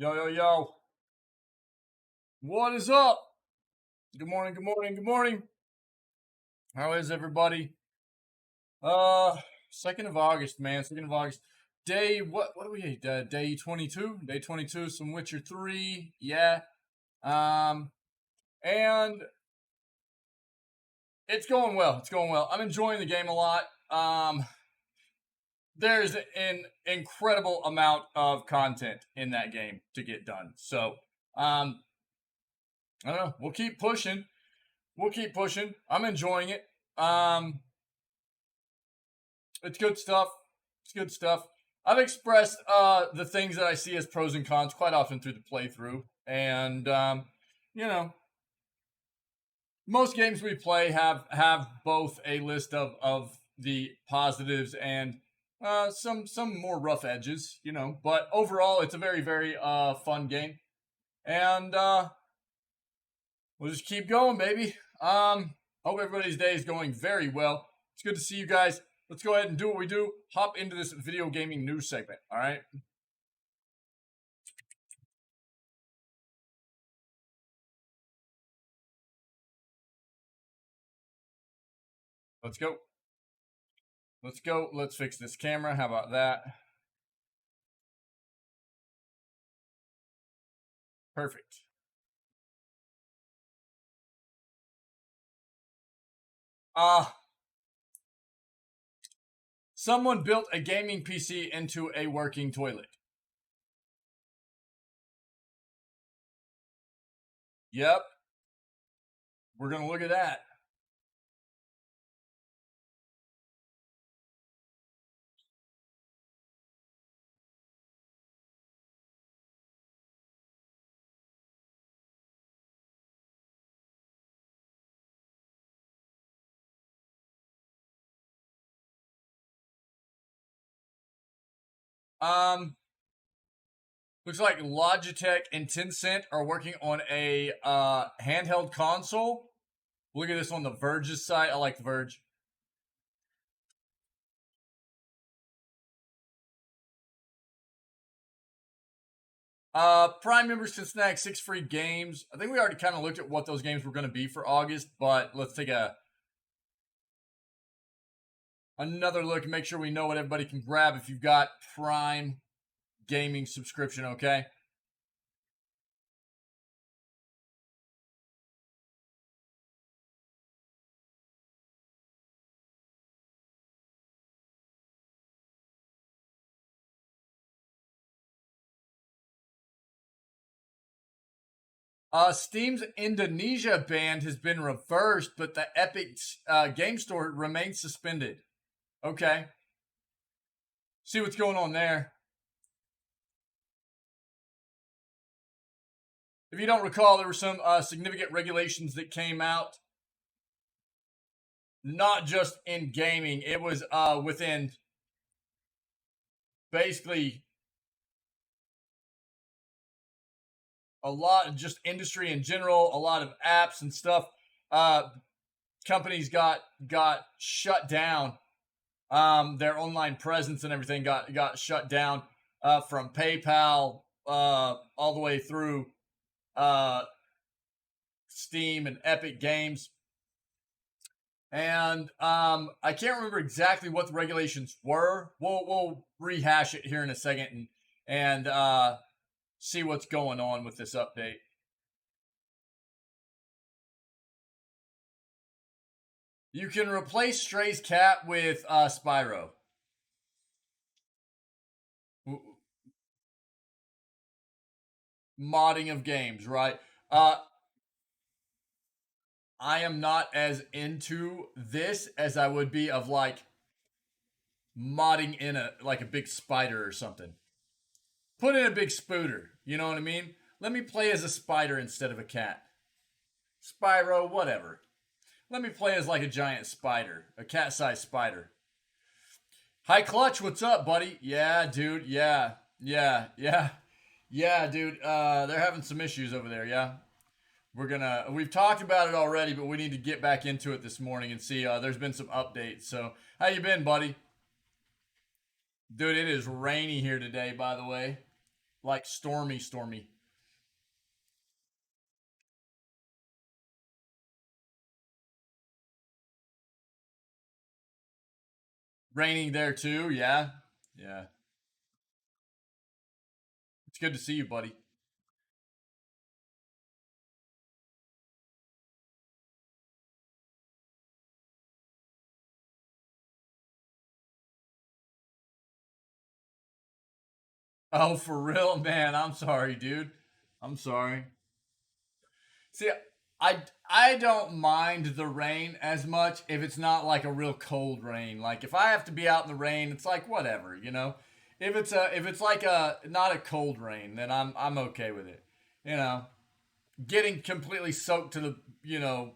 Yo, yo, yo. What is up? Good morning, good morning, good morning. How is everybody? 2nd of August, man. 2nd of August. What do we hate? Day 22? Day 22, some Witcher 3. Yeah. And it's going well. It's going well. I'm enjoying the game a lot. There's an incredible amount of content in that game to get done. So, I don't know. We'll keep pushing. I'm enjoying it. It's good stuff. I've expressed the things that I see as pros and cons quite often through the playthrough, and you know, most games we play have both a list of the positives and some more rough edges, But overall, it's a very very fun game, and we'll just keep going, baby. Hope everybody's day is going very well. It's good to see you guys. Let's go ahead and do what we do. Hop into this video gaming news segment, all right? Let's go. Let's fix this camera. How about that? Perfect. Someone built a gaming PC into a working toilet. Yep. We're going to look at that. Looks like Logitech and Tencent are working on a handheld console. Look at this on the Verge's site. I like the Verge. Prime members can snag 6 free games. I think we already kind of looked at what those games were going to be for August, but let's take another look and make sure we know what everybody can grab if you've got Prime gaming subscription, okay? Steam's Indonesia ban has been reversed, but the Epic Game Store remains suspended. Okay. See what's going on there. If you don't recall, there were some significant regulations that came out, not just in gaming. It was within basically a lot of just industry in general, a lot of apps and stuff. Companies got shut down. Their online presence and everything got shut down from PayPal all the way through Steam and Epic Games. And I can't remember exactly what the regulations were. We'll rehash it here in a second and see what's going on with this update. You can replace Stray's cat with Spyro. Modding of games, right? I am not as into this as I would be of like modding in a big spider or something. Put in a big spooter, you know what I mean? Let me play as a spider instead of a cat. Spyro, whatever. Let me play as like a giant spider, a cat-sized spider. Hi Clutch, what's up, buddy? Yeah, dude, yeah, dude. They're having some issues over there, yeah? We've talked about it already, but we need to get back into it this morning and see. There's been some updates. So, how you been, buddy? Dude, it is rainy here today, by the way. like stormy. Raining there too. Yeah, yeah. It's good to see you, buddy. Oh, for real, man. I'm sorry, dude. I'm sorry. See, I I don't mind the rain as much if it's not like a real cold rain. Like if I have to be out in the rain, it's like whatever, you know. If it's like a not a cold rain, then I'm okay with it. You know, getting completely soaked to the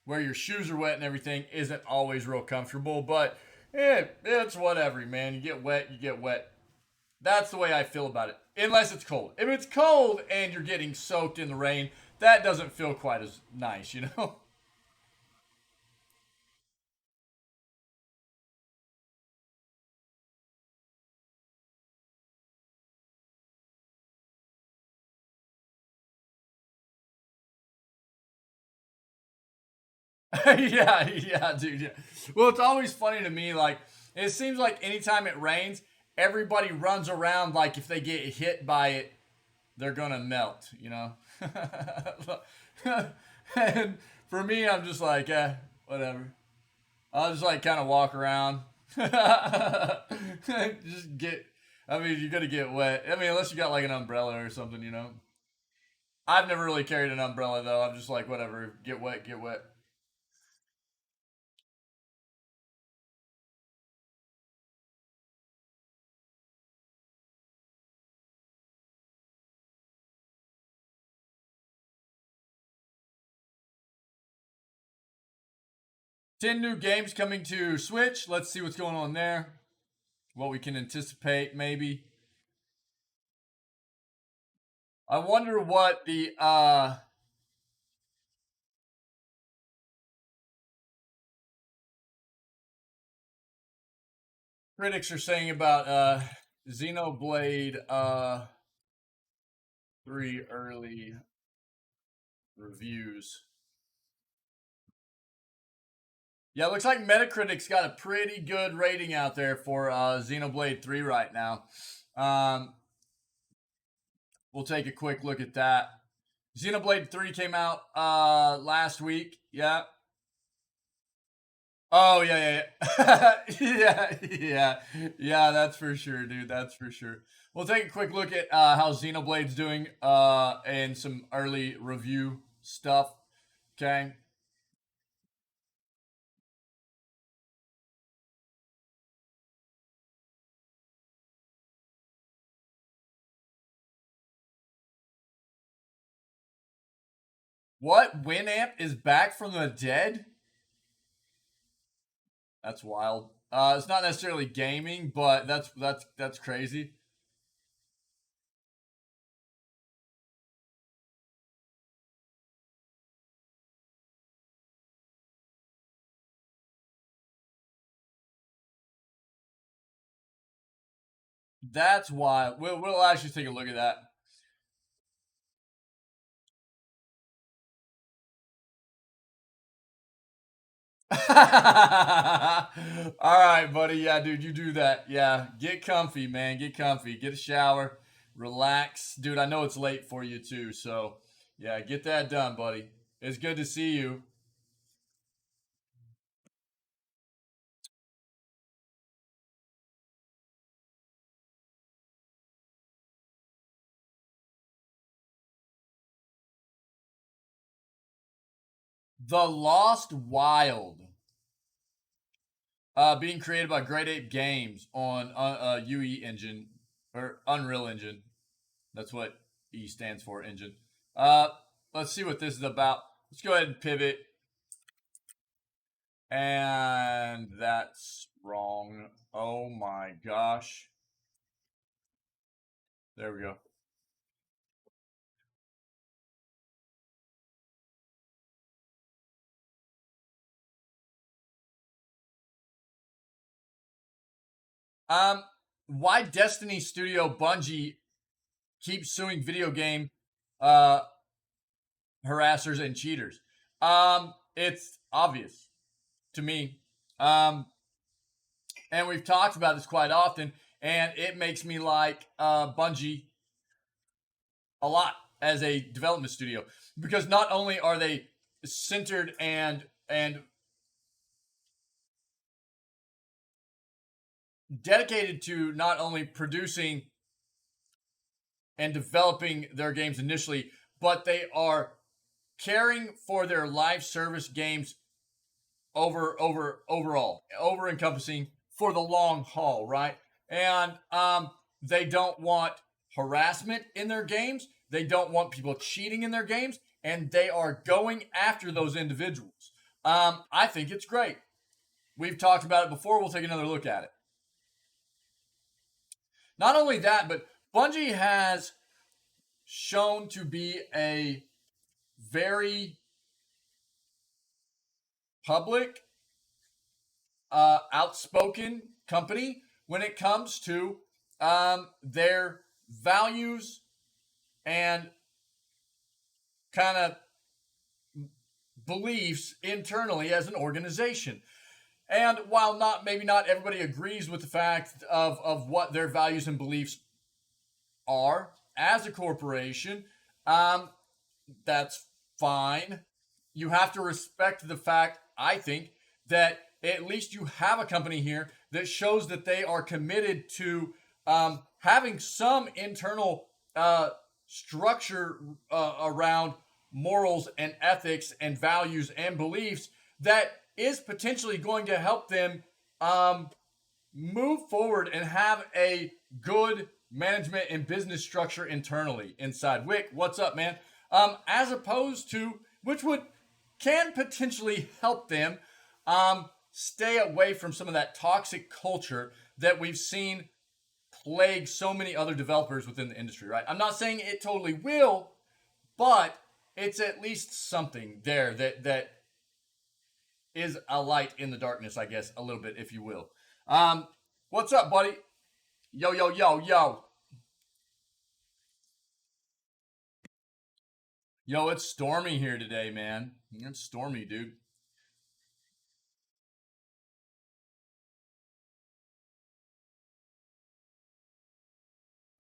where your shoes are wet and everything isn't always real comfortable, but it's whatever, man. You get wet, you get wet. That's the way I feel about it. Unless it's cold. If it's cold and you're getting soaked in the rain, that doesn't feel quite as nice, you know? Yeah, dude. Yeah. Well, it's always funny to me. Like, it seems like anytime it rains, everybody runs around like if they get hit by it, they're gonna melt, you know? And for me, I'm just like, whatever. I'll just like kind of walk around. Just get. I mean, you're gonna get wet. I mean, unless you got like an umbrella or something, you know. I've never really carried an umbrella though. I'm just like, whatever. Get wet, get wet. 10 new games coming to Switch. Let's see what's going on there. What we can anticipate, maybe. I wonder what the critics are saying about Xenoblade 3 early reviews. Yeah, it looks like Metacritic's got a pretty good rating out there for Xenoblade 3 right now. Um, we'll take a quick look at that. Xenoblade 3 came out last week. Yeah. Oh, yeah. Yeah, that's for sure, dude. That's for sure. We'll take a quick look at how Xenoblade's doing and some early review stuff. Okay. What? Winamp is back from the dead? That's wild. It's not necessarily gaming, but that's crazy. That's wild. We'll actually take a look at that. All right, buddy. Yeah, dude, you do that. Yeah, get comfy, man. Get comfy. Get a shower. Relax, dude. I know it's late for you too, so yeah, get that done, buddy. It's good to see you. The Lost Wild, being created by Great Ape Games on UE Engine or Unreal Engine. That's what E stands for, engine. Uh, let's see what this is about. Let's go ahead and pivot. And that's wrong. Oh my gosh. There we go. Um, why Destiny Studio Bungie keep suing video game uh, harassers and cheaters? It's obvious to me. Um, and we've talked about this quite often, and it makes me like Bungie a lot as a development studio, because not only are they centered and dedicated to not only producing and developing their games initially, but they are caring for their live service games over encompassing for the long haul, right? And they don't want harassment in their games. They don't want people cheating in their games, and they are going after those individuals. I think it's great. We've talked about it before. We'll take another look at it. Not only that, but Bungie has shown to be a very public, outspoken company when it comes to their values and kind of beliefs internally as an organization. And while maybe not everybody agrees with the fact of what their values and beliefs are as a corporation, that's fine. You have to respect the fact, I think, that at least you have a company here that shows that they are committed to having some internal structure around morals and ethics and values and beliefs that is potentially going to help them move forward and have a good management and business structure internally inside. Wick, what's up, man? As opposed to, which can potentially help them stay away from some of that toxic culture that we've seen plague so many other developers within the industry, right? I'm not saying it totally will, but it's at least something there that is a light in the darkness, I guess, a little bit, if you will. What's up, buddy? Yo, yo, yo, yo. Yo, it's stormy here today, man. It's stormy, dude.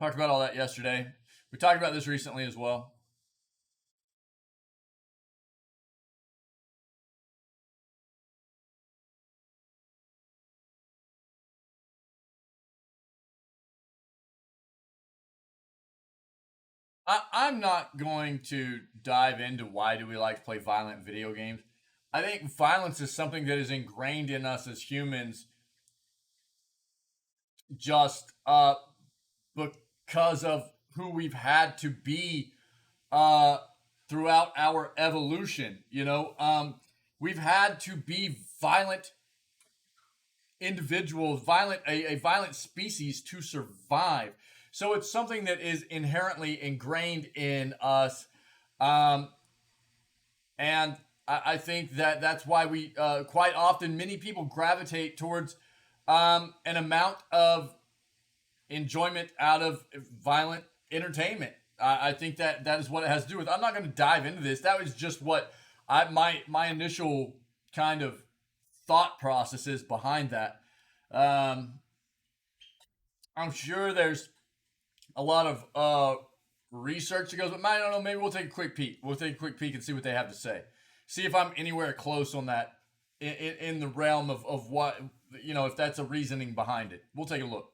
Talked about all that yesterday. We talked about this recently as well. I'm not going to dive into why do we like to play violent video games. I think violence is something that is ingrained in us as humans just because of who we've had to be throughout our evolution. We've had to be violent individuals, a violent species to survive. So it's something that is inherently ingrained in us, and I think that's why we quite often many people gravitate towards an amount of enjoyment out of violent entertainment. I think that is what it has to do with. I'm not going to dive into this. That was just what my initial kind of thought processes behind that. I'm sure there's a lot of research that goes, but I don't know. Maybe we'll take a quick peek. We'll take a quick peek and see what they have to say. See if I'm anywhere close on that in the realm of what, if that's a reasoning behind it. We'll take a look.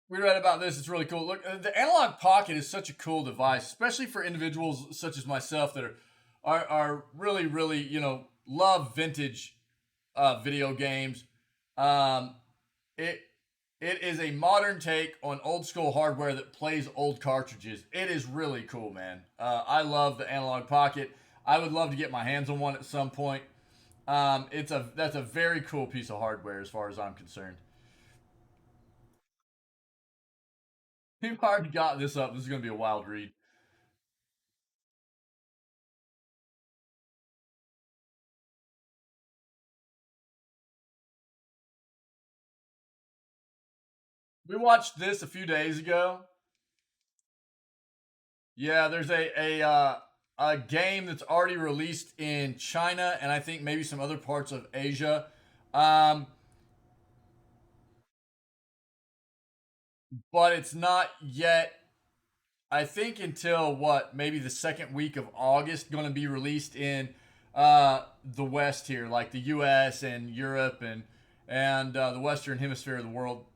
We read about this. It's really cool. Look, the Analog Pocket is such a cool device, especially for individuals such as myself that are really, really, love vintage video games. It is a modern take on old school hardware that plays old cartridges. It is really cool, man. I love the Analog Pocket. I would love to get my hands on one at some point. That's a very cool piece of hardware as far as I'm concerned. We've already got this up. This is going to be a wild read. We watched this a few days ago. Yeah, there's a game that's already released in China and I think maybe some other parts of Asia. Um, but it's not yet, I think, until what, maybe the second week of August, going to be released in the West here, like the U.S. and Europe and the Western Hemisphere of the world,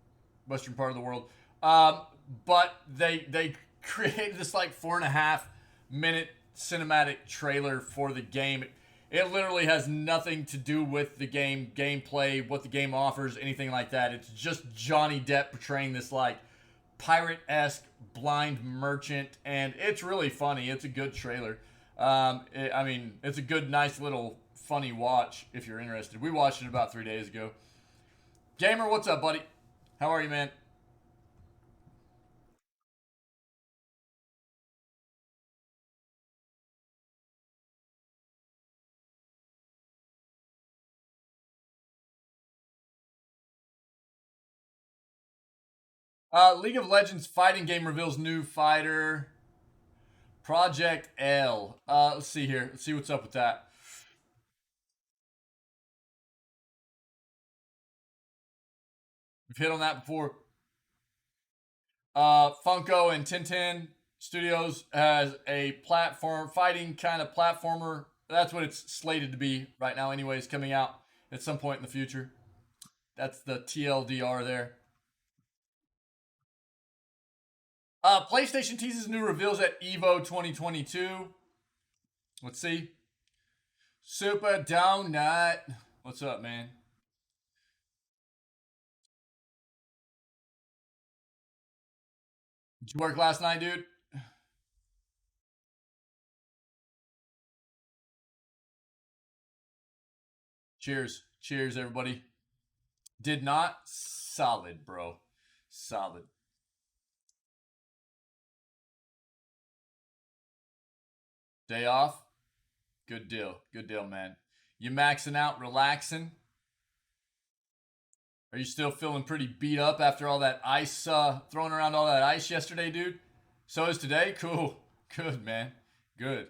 Western part of the world. Um, but they created this like 4.5 minute cinematic trailer for the game. It literally has nothing to do with the game gameplay, what the game offers, anything like that. It's just Johnny Depp portraying this like pirate-esque blind merchant, and it's really funny. It's a good trailer. I mean, it's a good, nice little funny watch if you're interested. We watched it about 3 days ago. Gamer, what's up, buddy? How are you, man? League of Legends fighting game reveals new fighter. Project L. Let's see here. Let's see what's up with that. We've hit on that before. Funko and Tintin Studios has a platform fighting kind of platformer. That's what it's slated to be right now, anyways, coming out at some point in the future. That's the TLDR there. PlayStation teases new reveals at Evo 2022. Let's see. Super Donut. What's up, man? Did you work last night, dude? Cheers. Cheers, everybody. Did not. Solid, bro. Solid. Day off? Good deal. Good deal, man. You maxing out, relaxing? Are you still feeling pretty beat up after all that ice, throwing around all that ice yesterday, dude? So is today? Cool. Good, man. Good.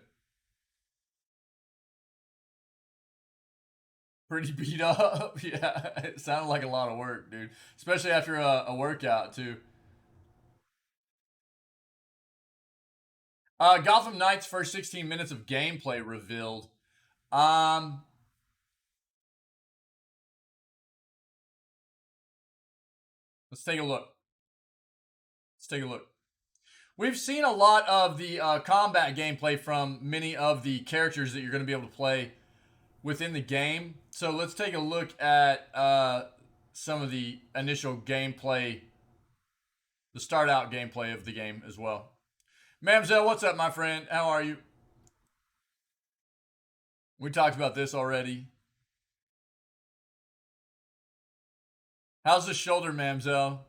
Pretty beat up. Yeah, it sounded like a lot of work, dude. Especially after a workout, too. Gotham Knights' first 16 minutes of gameplay revealed. Um, let's take a look. Let's take a look. We've seen a lot of the combat gameplay from many of the characters that you're going to be able to play within the game. So let's take a look at some of the initial gameplay, the start out gameplay of the game as well. Mamzelle, what's up, my friend? How are you? We talked about this already. How's the shoulder, Mamzelle?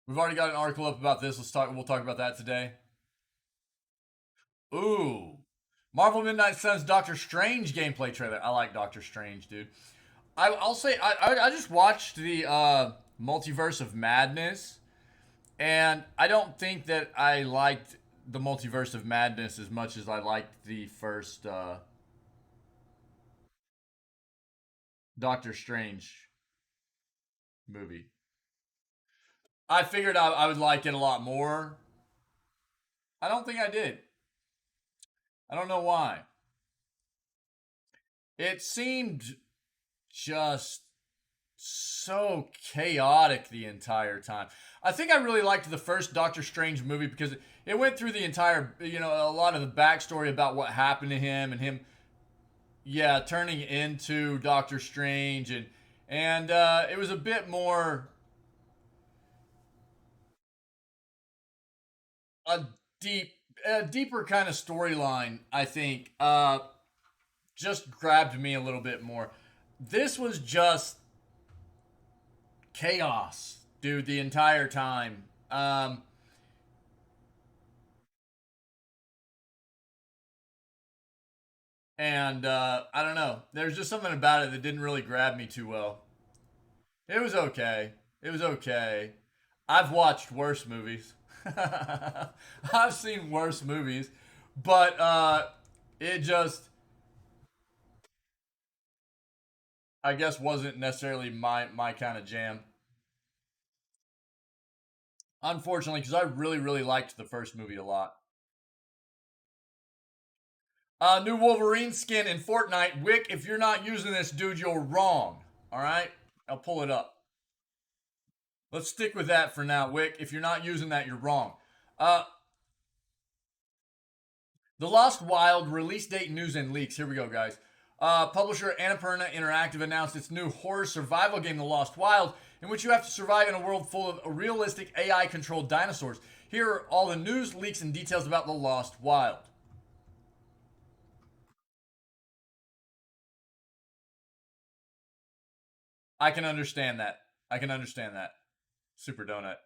We've already got an article up about this. We'll talk about that today. Ooh. Marvel Midnight Suns Doctor Strange gameplay trailer. I like Doctor Strange, dude. I'll say I just watched the Multiverse of Madness, and I don't think that I liked the Multiverse of Madness as much as I liked the first Doctor Strange movie. I figured I would like it a lot more. I don't think I did. I don't know why. It seemed just so chaotic the entire time. I think I really liked the first Doctor Strange movie because it went through the entire, a lot of the backstory about what happened to him and him, yeah, turning into Doctor Strange and it was a bit more a deep, a deeper kind of storyline. I think just grabbed me a little bit more. This was just chaos, dude, the entire time. And I don't know. There's just something about it that didn't really grab me too well. It was okay. It was okay. I've watched worse movies. I've seen worse movies, but it just, I guess, wasn't necessarily my kind of jam. Unfortunately, because I really really liked the first movie a lot. New Wolverine skin in Fortnite. Wick, if you're not using this, dude, you're wrong. All right, I'll pull it up. Let's stick with that for now, Wick. If you're not using that, you're wrong. Uh, The Lost Wild release date news and leaks. Here we go, guys. Publisher Annapurna Interactive announced its new horror survival game, The Lost Wild, in which you have to survive in a world full of realistic AI-controlled dinosaurs. Here are all the news, leaks, and details about The Lost Wild. I can understand that. I can understand that. Super Donut.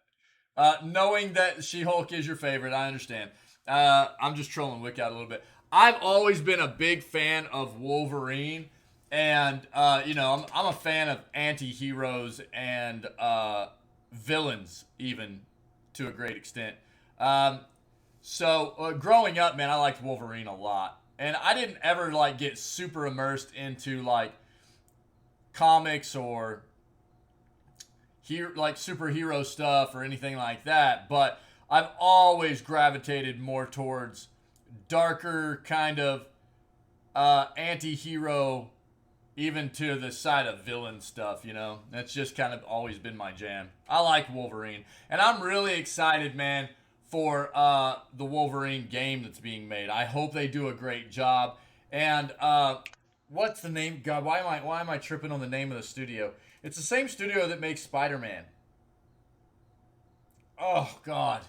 Knowing that She-Hulk is your favorite, I understand. I'm just trolling Wick out a little bit. I've always been a big fan of Wolverine, and I'm a fan of anti-heroes and villains, even to a great extent. So growing up, man, I liked Wolverine a lot, and I didn't ever like get super immersed into like comics or like superhero stuff or anything like that, but I've always gravitated more towards darker kind of anti-hero, even to the side of villain stuff. That's just kind of always been my jam. I like Wolverine, and I'm really excited, man, for the Wolverine game that's being made. I hope they do a great job. And what's the name? God, why am I tripping on the name of the studio? It's the same studio that makes SpiderMan. Oh God,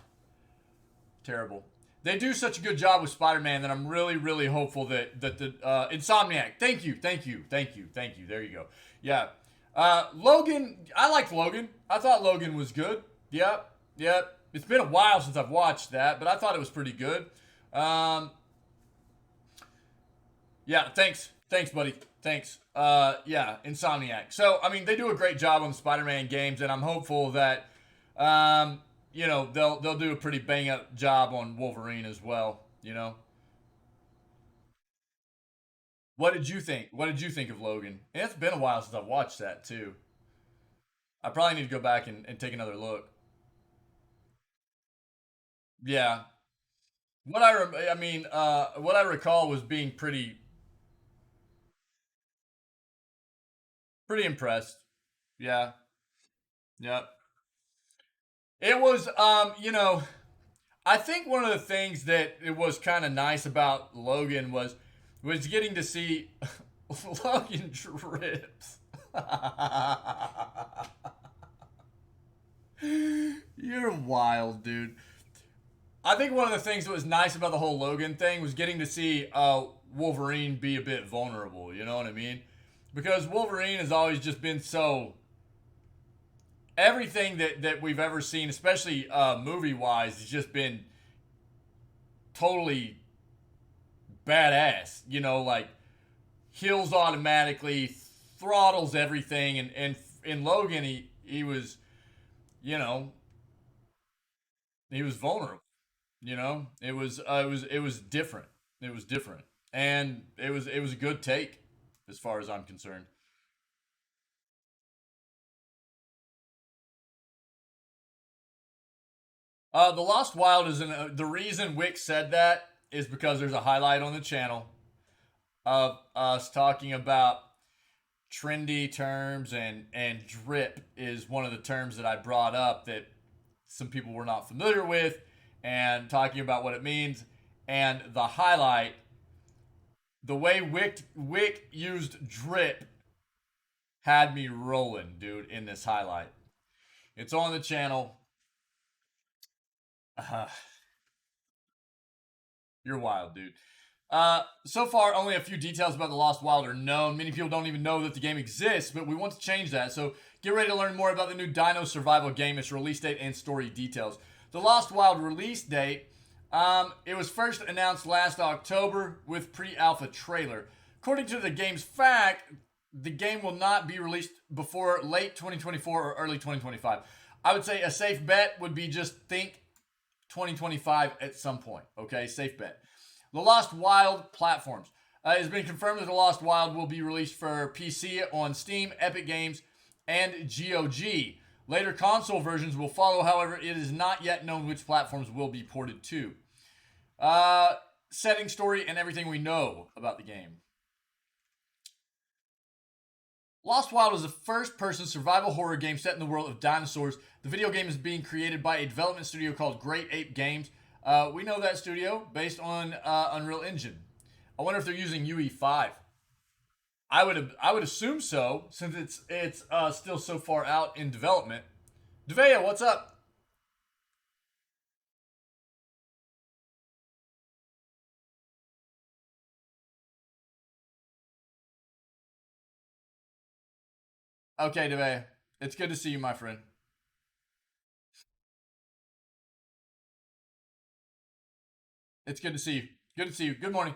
terrible. They do such a good job with Spider-Man that I'm really, really hopeful that the Insomniac. Thank you, thank you, thank you, thank you. There you go. Yeah, Logan. I liked Logan. I thought Logan was good. Yep, yep. It's been a while since I've watched that, but I thought it was pretty good. Um, yeah, thanks, buddy. Thanks. Yeah, Insomniac. So I mean, they do a great job on the Spider-Man games, and I'm hopeful that they'll do a pretty bang up job on Wolverine as well. What did you think? What did you think of Logan? And it's been a while since I've watched that too. I probably need to go back and take another look. Yeah. What I recall was being pretty impressed. Yeah. Yeah. It was I think one of the things that it was kind of nice about Logan was getting to see Logan drips. You're wild, dude. I think one of the things that was nice about the whole Logan thing was getting to see Wolverine be a bit vulnerable. You know what I mean? Because Wolverine has always just been so everything that we've ever seen, especially movie wise, has just been totally badass. Like heals automatically, throttles everything, and in Logan he was, you know, he was vulnerable. It was different. It was different, and it was a good take, as far as I'm concerned. The Lost Wild is the reason Wick said that is because there's a highlight on the channel of us talking about trendy terms, and drip is one of the terms that I brought up that some people were not familiar with, and talking about what it means. And the highlight, the way Wick used drip, had me rolling, dude, in this highlight. It's on the channel. Uh, you're wild, dude. So far, only a few details about the Lost Wild are known. Many people don't even know that the game exists, but we want to change that. So get ready to learn more about the new Dino Survival game, its release date, and story details. The Lost Wild release date It was first announced last October with pre-alpha trailer. According to the game's fact, the game will not be released before late 2024 or early 2025. I would say a safe bet would be just think 2025 at some point. Okay, safe bet. The Lost Wild platforms. It has been confirmed that The Lost Wild will be released for PC on Steam, Epic Games, and GOG. Later console versions will follow, however, it is not yet known which platforms will be ported to. Setting, story, and everything we know about the game. Lost Wild is a first-person survival horror game set in the world of dinosaurs. The video game is being created by a development studio called Great Ape Games. We know that studio based on Unreal Engine. I wonder if they're using UE5. I would assume so, since it's still so far out in development. Devea, what's up? Okay, Devea. It's good to see you, my friend. It's good to see you. Good to see you. Good morning.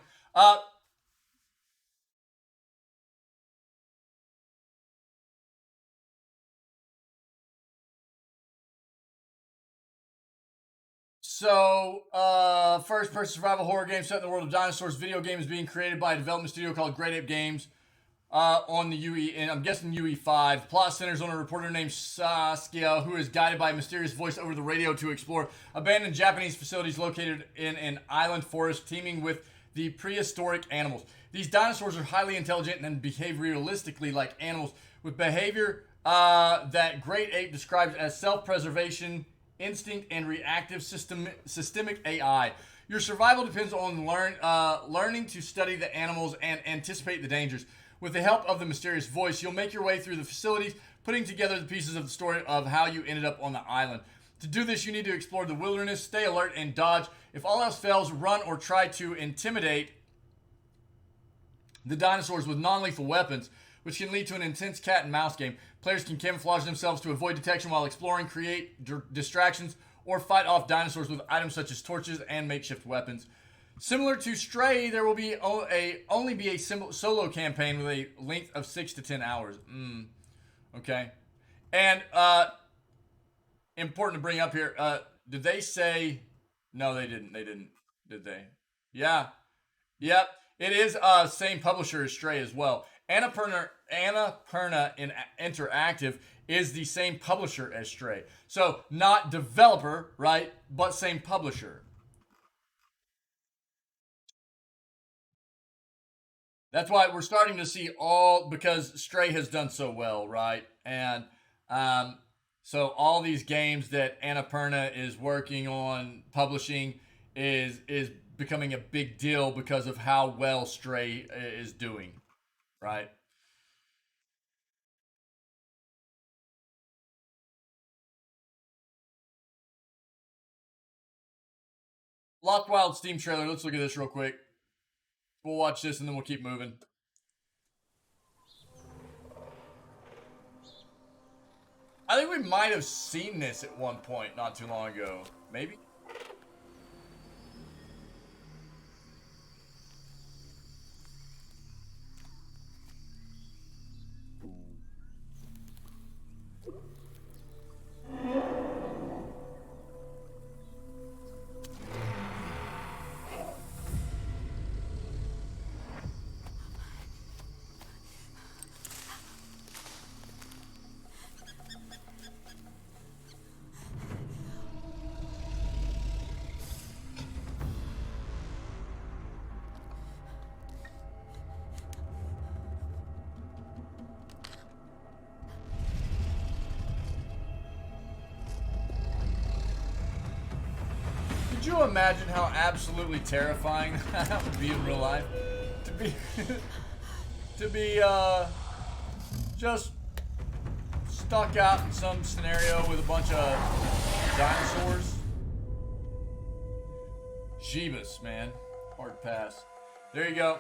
First-person survival horror game set in the world of dinosaurs. Video game is being created by a development studio called Great Ape Games on the UE, and I'm guessing UE5. Plot centers on a reporter named Saskia, who is guided by a mysterious voice over the radio to explore abandoned Japanese facilities located in an island forest teeming with the prehistoric animals. These dinosaurs are highly intelligent and behave realistically like animals, with behavior that Great Ape describes as self-preservation, instinct, and reactive systemic AI. Your survival depends on learning to study the animals and anticipate the dangers. With the help of the mysterious voice, you'll make your way through the facilities, putting together the pieces of the story of how you ended up on the island. To do this, you need to explore the wilderness, stay alert, and dodge. If all else fails, run or try to intimidate the dinosaurs with non-lethal weapons, which can lead to an intense cat and mouse game. Players can camouflage themselves to avoid detection while exploring, create distractions, or fight off dinosaurs with items such as torches and makeshift weapons. Similar to Stray, there will be only be a solo campaign with a length of 6 to 10 hours. Okay. And important to bring up here, did they say... No, they didn't. They didn't. Did they? Yeah. Yep. It is same publisher as Stray as well. Annapurna Interactive is the same publisher as Stray. So, not developer, right? But same publisher. That's why we're starting to see because Stray has done so well, right? And so all these games that Annapurna is working on publishing is becoming a big deal because of how well Stray is doing, right? Lost Wild Steam trailer. Let's look at this real quick. We'll watch this and then we'll keep moving. I think we might have seen this at one point not too long ago. Maybe? Could you imagine how absolutely terrifying that would be in real life? To be, just stuck out in some scenario with a bunch of dinosaurs. Jeebus, man. Hard pass. There you go.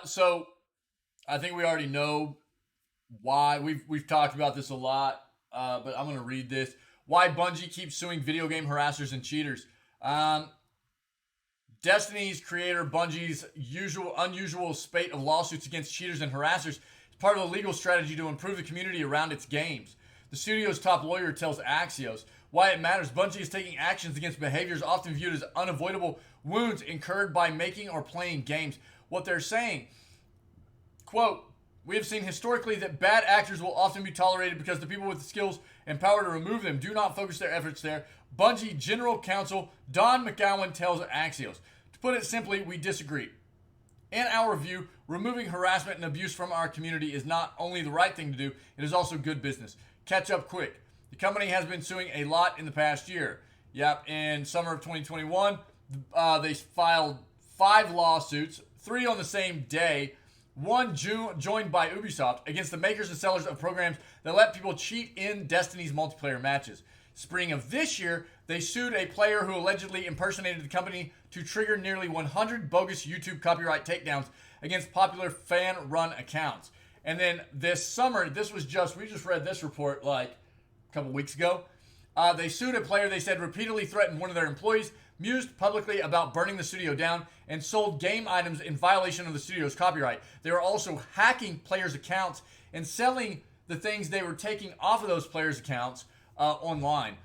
So I think we already know why. We've talked about this a lot, but I'm gonna read this. Why Bungie keeps suing video game harassers and cheaters. Destiny's creator Bungie's unusual spate of lawsuits against cheaters and harassers is part of a legal strategy to improve the community around its games. The studio's top lawyer tells Axios why it matters. Bungie is taking actions against behaviors often viewed as unavoidable wounds incurred by making or playing games. What they're saying, quote, we have seen historically that bad actors will often be tolerated because the people with the skills and power to remove them do not focus their efforts there. Bungie General Counsel Don McGowan tells Axios. To put it simply, we disagree. In our view, removing harassment and abuse from our community is not only the right thing to do, it is also good business. Catch up quick. The company has been suing a lot in the past year. Yep, in summer of 2021, they filed 5 lawsuits, 3 on the same day, one joined by Ubisoft, against the makers and sellers of programs that let people cheat in Destiny's multiplayer matches. Spring of this year, they sued a player who allegedly impersonated the company to trigger nearly 100 bogus YouTube copyright takedowns against popular fan-run accounts. And then this summer, we just read this report like a couple weeks ago. They sued a player they said repeatedly threatened one of their employees, mused publicly about burning the studio down, and sold game items in violation of the studio's copyright. They were also hacking players' accounts and selling the things they were taking off of those players' accounts online.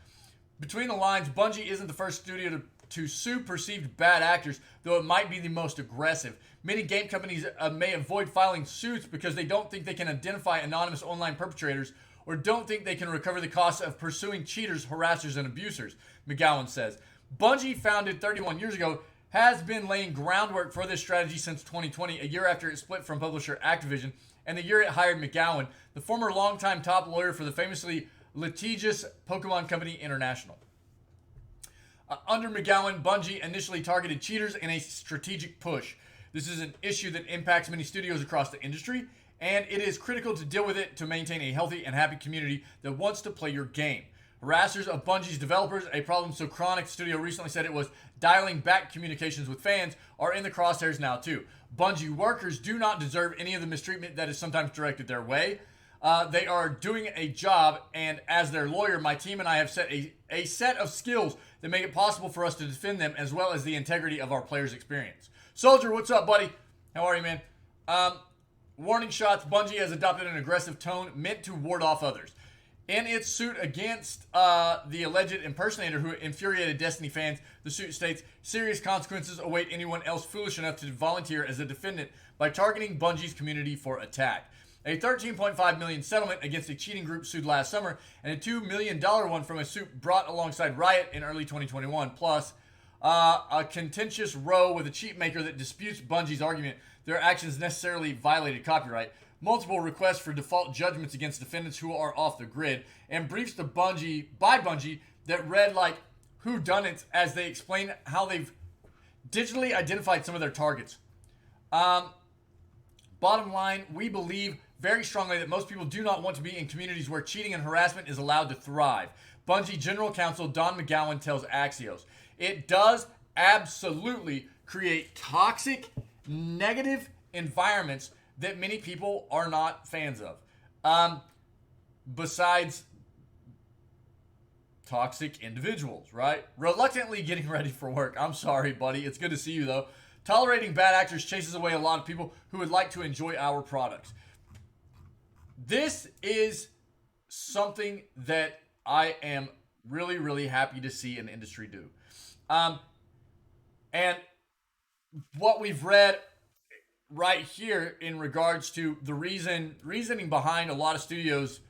Between the lines, Bungie isn't the first studio to sue perceived bad actors, though it might be the most aggressive. Many game companies may avoid filing suits because they don't think they can identify anonymous online perpetrators or don't think they can recover the costs of pursuing cheaters, harassers, and abusers, McGowan says. Bungie, founded 31 years ago, has been laying groundwork for this strategy since 2020, a year after it split from publisher Activision, and the year it hired McGowan, the former longtime top lawyer for the famously litigious Pokemon Company International. Under McGowan, Bungie initially targeted cheaters in a strategic push. This is an issue that impacts many studios across the industry, and it is critical to deal with it to maintain a healthy and happy community that wants to play your game. Harassers of Bungie's developers, a problem so chronic the studio recently said it was dialing back communications with fans, are in the crosshairs now too. Bungie workers do not deserve any of the mistreatment that is sometimes directed their way. They are doing a job, and as their lawyer, my team and I have set a set of skills that make it possible for us to defend them as well as the integrity of our players' experience. Soldier, what's up, buddy? How are you, man? Warning shots. Bungie has adopted an aggressive tone meant to ward off others. In its suit against the alleged impersonator who infuriated Destiny fans, the suit states, serious consequences await anyone else foolish enough to volunteer as a defendant by targeting Bungie's community for attack. A $13.5 million settlement against a cheating group sued last summer, and a $2 million one from a suit brought alongside Riot in early 2021, plus a contentious row with a cheat maker that disputes Bungie's argument their actions necessarily violated copyright, multiple requests for default judgments against defendants who are off the grid, and briefs to Bungie that read like whodunits as they explain how they've digitally identified some of their targets. Bottom line, we believe very strongly that most people do not want to be in communities where cheating and harassment is allowed to thrive. Bungie General Counsel Don McGowan tells Axios. It does absolutely create toxic, negative environments that many people are not fans of. Besides toxic individuals, right? Reluctantly getting ready for work. I'm sorry, buddy. It's good to see you, though. Tolerating bad actors chases away a lot of people who would like to enjoy our products. This is something that I am really, really happy to see an industry do. And what we've read right here in regards to the reasoning behind a lot of studios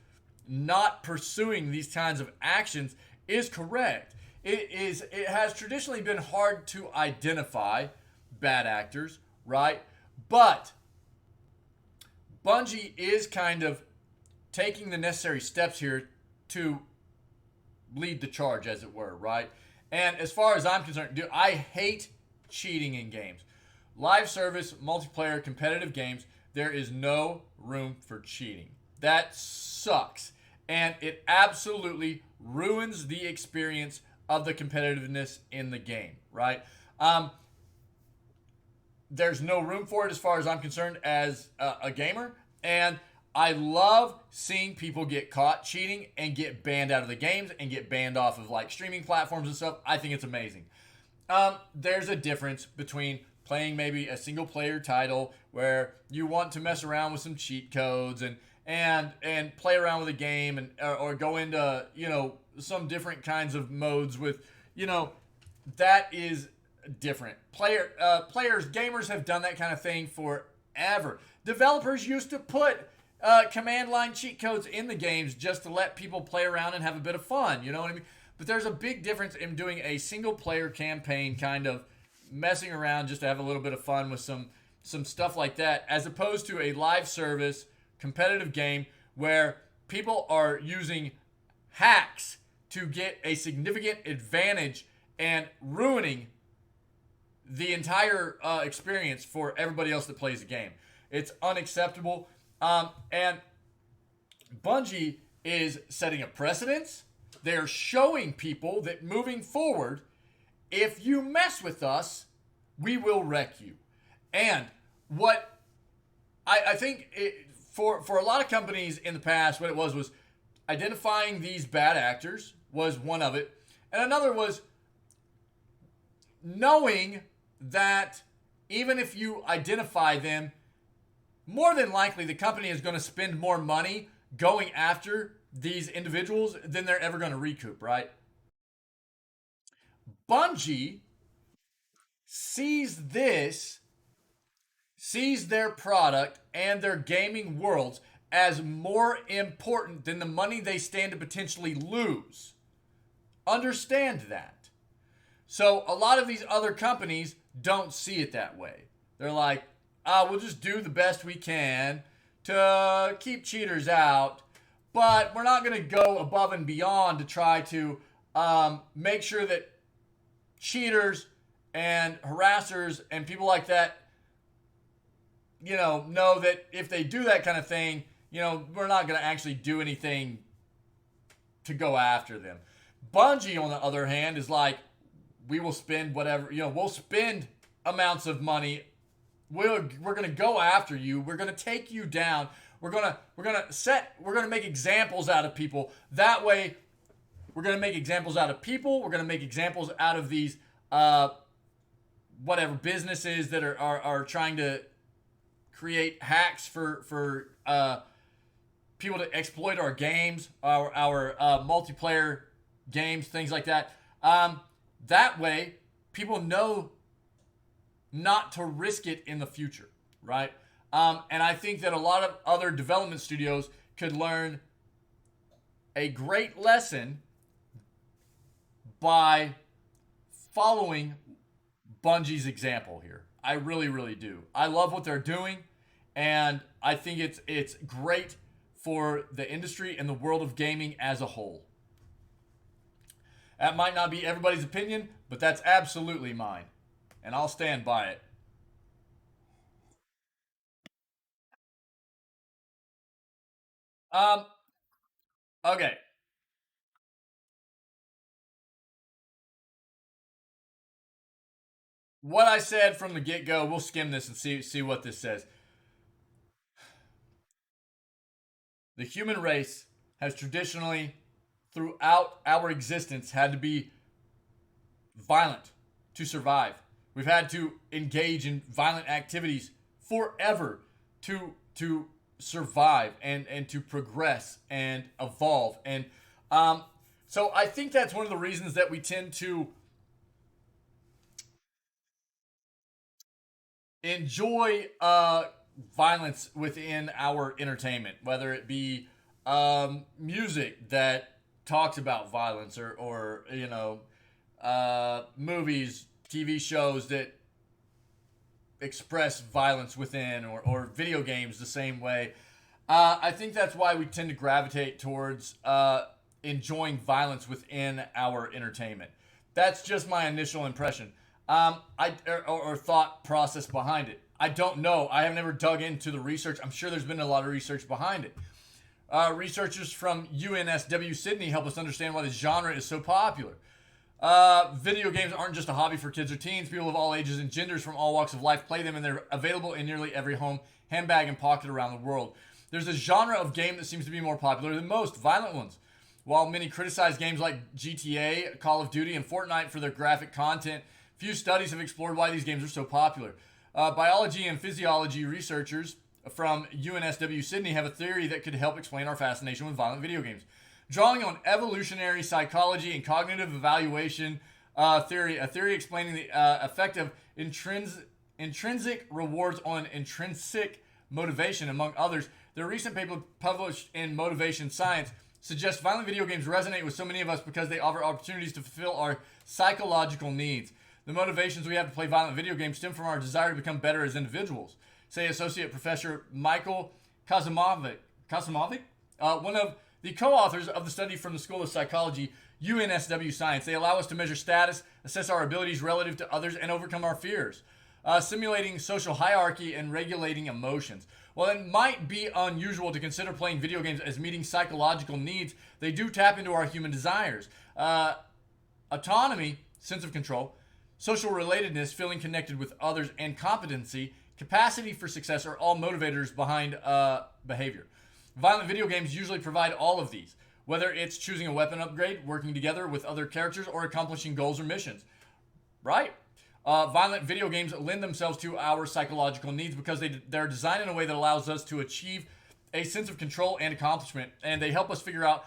not pursuing these kinds of actions is correct. It has traditionally been hard to identify bad actors, right? But Bungie is kind of taking the necessary steps here to lead the charge, as it were, right? And as far as I'm concerned, dude, I hate cheating in games. Live service, multiplayer, competitive games, there is no room for cheating. That sucks. And it absolutely ruins the experience of the competitiveness in the game, right? There's no room for it as far as I'm concerned as a gamer. And I love seeing people get caught cheating and get banned out of the games and get banned off of like streaming platforms and stuff. I think it's amazing. There's a difference between playing maybe a single player title where you want to mess around with some cheat codes and play around with a game and or go into some different kinds of modes with that is different. Players, gamers have done that kind of thing forever. Developers used to put command line cheat codes in the games just to let people play around and have a bit of fun. You know what I mean? But there's a big difference in doing a single player campaign, kind of messing around just to have a little bit of fun with some stuff like that, as opposed to a live service competitive game where people are using hacks to get a significant advantage and ruining the entire experience for everybody else that plays the game. It's unacceptable. And Bungie is setting a precedence. They're showing people that moving forward, if you mess with us, we will wreck you. And what I think for a lot of companies in the past, what it was identifying these bad actors was one of it. And another was knowing that even if you identify them, more than likely the company is going to spend more money going after these individuals than they're ever going to recoup, right? Bungie sees their product and their gaming worlds as more important than the money they stand to potentially lose. Understand that. So a lot of these other companies don't see it that way. They're like, we'll just do the best we can to keep cheaters out, but we're not going to go above and beyond to try to make sure that cheaters and harassers and people like that, know that if they do that kind of thing, we're not going to actually do anything to go after them. Bungie, on the other hand, is like, we will spend whatever, we'll spend amounts of money. We're going to go after you. We're going to take you down. We're going to make examples out of people. That way, we're going to make examples out of people. We're going to make examples out of these whatever businesses that are trying to create hacks for people to exploit our games, our multiplayer games, things like that. That way, people know not to risk it in the future, right? And I think that a lot of other development studios could learn a great lesson by following Bungie's example here. I really, really do. I love what they're doing, and I think it's great for the industry and the world of gaming as a whole. That might not be everybody's opinion, but that's absolutely mine, and I'll stand by it. Okay. What I said from the get-go, we'll skim this and see what this says. The human race has traditionally, throughout our existence, had to be violent to survive. We've had to engage in violent activities forever to survive and to progress and evolve. And so I think that's one of the reasons that we tend to enjoy violence within our entertainment, whether it be music that talks about violence or movies, TV shows that express violence within, or video games the same way. I think that's why we tend to gravitate towards enjoying violence within our entertainment. That's just my initial impression. Or thought process behind it. I don't know. I have never dug into the research. I'm sure there's been a lot of research behind it. Researchers from UNSW Sydney help us understand why this genre is so popular. Video games aren't just a hobby for kids or teens. People of all ages and genders from all walks of life play them, and they're available in nearly every home, handbag, and pocket around the world. there's a genre of game that seems to be more popular than most, violent ones. While many criticize games like GTA, Call of Duty, and Fortnite for their graphic content, few studies have explored why these games are so popular. Biology and physiology researchers from UNSW Sydney have a theory that could help explain our fascination with violent video games. Drawing on evolutionary psychology and cognitive evaluation theory, a theory explaining the effect of intrinsic rewards on intrinsic motivation, among others, their recent paper published in Motivation Science suggests violent video games resonate with so many of us because they offer opportunities to fulfill our psychological needs. The motivations we have to play violent video games stem from our desire to become better as individuals, say Associate Professor Michael Kasimovich, one of the co-authors of the study from the School of Psychology, UNSW Science. They allow us to measure status, assess our abilities relative to others, and overcome our fears, simulating social hierarchy and regulating emotions. While it might be unusual to consider playing video games as meeting psychological needs, they do tap into our human desires. Autonomy, sense of control, social relatedness, feeling connected with others, and competency, capacity for success are all motivators behind behavior. Violent video games usually provide all of these, whether it's choosing a weapon upgrade, working together with other characters, or accomplishing goals or missions. Right? Violent video games lend themselves to our psychological needs because they're designed in a way that allows us to achieve a sense of control and accomplishment, and they help us figure out,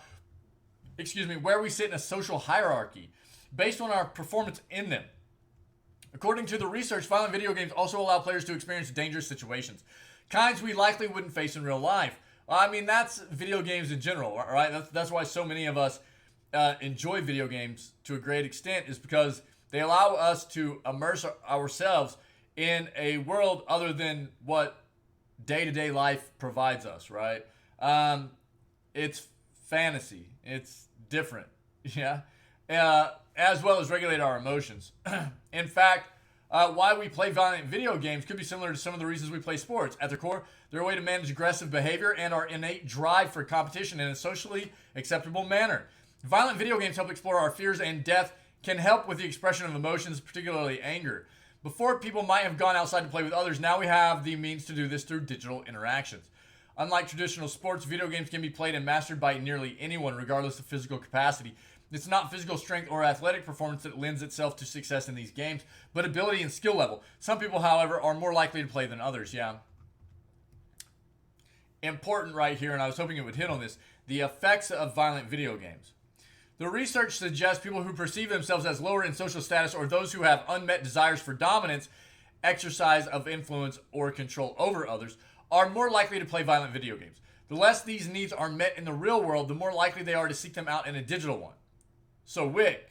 where we sit in a social hierarchy based on our performance in them. According to the research, violent video games also allow players to experience dangerous situations, kinds we likely wouldn't face in real life. I mean, that's video games in general, right? That's why so many of us enjoy video games to a great extent, is because they allow us to immerse ourselves in a world other than what day-to-day life provides us, right? It's fantasy. It's different, yeah? As well as regulate our emotions. In fact, why we play violent video games could be similar to some of the reasons we play sports. At their core, they're a way to manage aggressive behavior and our innate drive for competition in a socially acceptable manner. Violent video games help explore our fears, and death can help with the expression of emotions, particularly anger. Before, people might have gone outside to play with others. Now we have the means to do this through digital interactions. Unlike traditional sports, video games can be played and mastered by nearly anyone, regardless of physical capacity. It's not physical strength or athletic performance that lends itself to success in these games, but ability and skill level. Some people, however, are more likely to play than others, yeah. Important right here, and I was hoping it would hit on this, the effects of violent video games. The research suggests people who perceive themselves as lower in social status, or those who have unmet desires for dominance, exercise of influence, or control over others, are more likely to play violent video games. The less these needs are met in the real world, the more likely they are to seek them out in a digital one. So, Wick,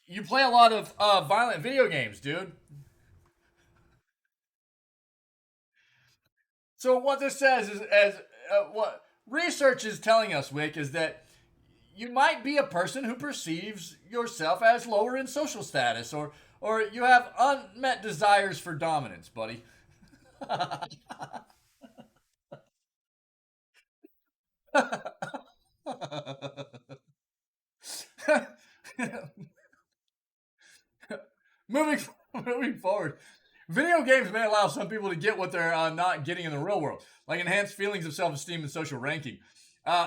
you play a lot of violent video games, dude. So what this says is, what research is telling us, Wick, is that you might be a person who perceives yourself as lower in social status, or you have unmet desires for dominance, buddy. moving moving forward, video games may allow some people to get what they're not getting in the real world, like enhanced feelings of self-esteem and social ranking.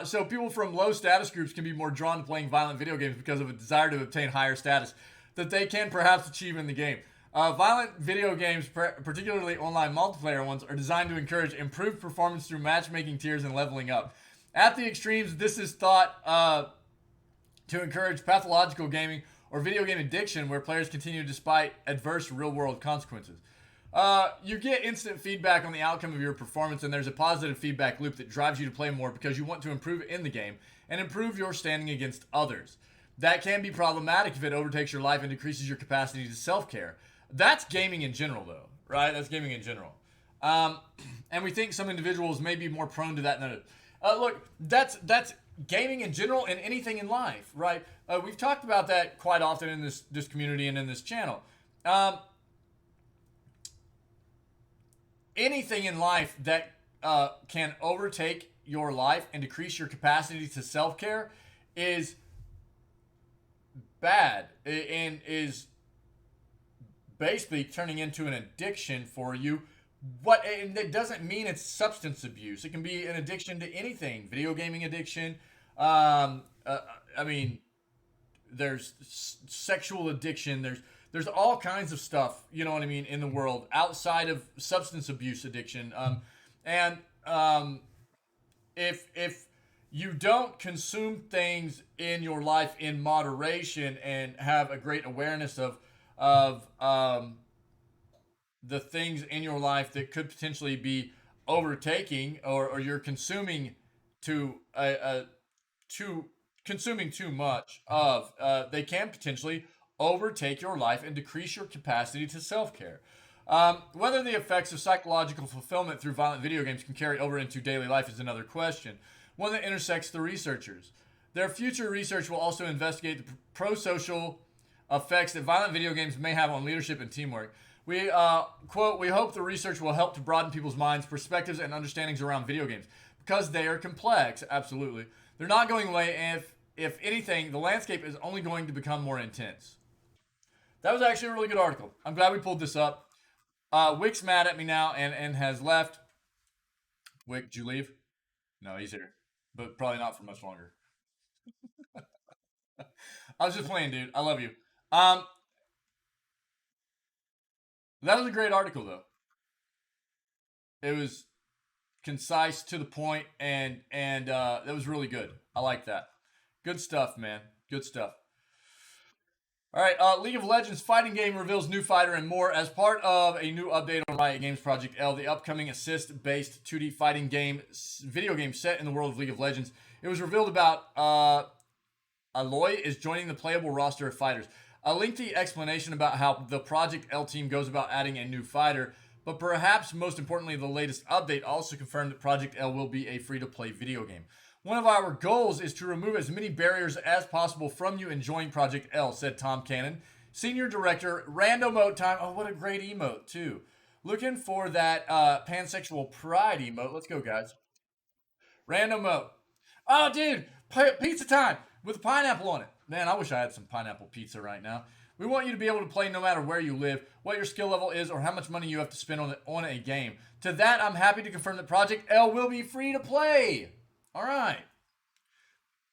So people from low status groups can be more drawn to playing violent video games because of a desire to obtain higher status that they can perhaps achieve in the game. Violent video games, particularly online multiplayer ones, are designed to encourage improved performance through matchmaking tiers and leveling up. At the extremes, this is thought to encourage pathological gaming or video game addiction, where players continue despite adverse real-world consequences. You get instant feedback on the outcome of your performance, and there's a positive feedback loop that drives you to play more because you want to improve in the game and improve your standing against others. That can be problematic if it overtakes your life and decreases your capacity to self-care. That's gaming in general, though, right? That's gaming in general. And we think some individuals may be more prone to that than others. Look, that's gaming in general and anything in life, right? We've talked about that quite often in this community and in this channel. Anything in life that can overtake your life and decrease your capacity to self-care is bad and is basically turning into an addiction for you. And it doesn't mean it's substance abuse. It can be an addiction to anything, video gaming addiction. I mean, there's sexual addiction. There's all kinds of stuff, you know what I mean, in the world outside of substance abuse addiction. If you don't consume things in your life in moderation and have a great awareness of the things in your life that could potentially be overtaking, or you're consuming consuming too much of, they can potentially overtake your life and decrease your capacity to self-care. Whether the effects of psychological fulfillment through violent video games can carry over into daily life is another question, one that intersects the researchers. Their future research will also investigate the pro-social effects that violent video games may have on leadership and teamwork. We, quote, "We hope the research will help to broaden people's minds, perspectives, and understandings around video games because they are complex." Absolutely. They're not going away, and if anything, the landscape is only going to become more intense. That was actually a really good article. I'm glad we pulled this up. Wick's mad at me now and has left. Wick, did you leave? No, he's here. But probably not for much longer. I was just playing, dude. I love you. That was a great article, though. It was concise, to the point, and that was really good. I like that. Good stuff, man. Good stuff. All right, League of Legends fighting game reveals new fighter and more. As part of a new update on Riot Games Project L, the upcoming assist-based 2D fighting video game set in the world of League of Legends, it was revealed about Aloy is joining the playable roster of fighters. A lengthy explanation about how the Project L team goes about adding a new fighter, but perhaps most importantly, the latest update also confirmed that Project L will be a free-to-play video game. "One of our goals is to remove as many barriers as possible from you enjoying Project L," said Tom Cannon, Senior Director, Rando Emote Time. Oh, what a great emote, too. Looking for that pansexual pride emote. Let's go, guys. Rando Emote. Oh, dude, pizza time with a pineapple on it. Man, I wish I had some pineapple pizza right now. "We want you to be able to play no matter where you live, what your skill level is, or how much money you have to spend on a game. To that, I'm happy to confirm that Project L will be free to play." All right.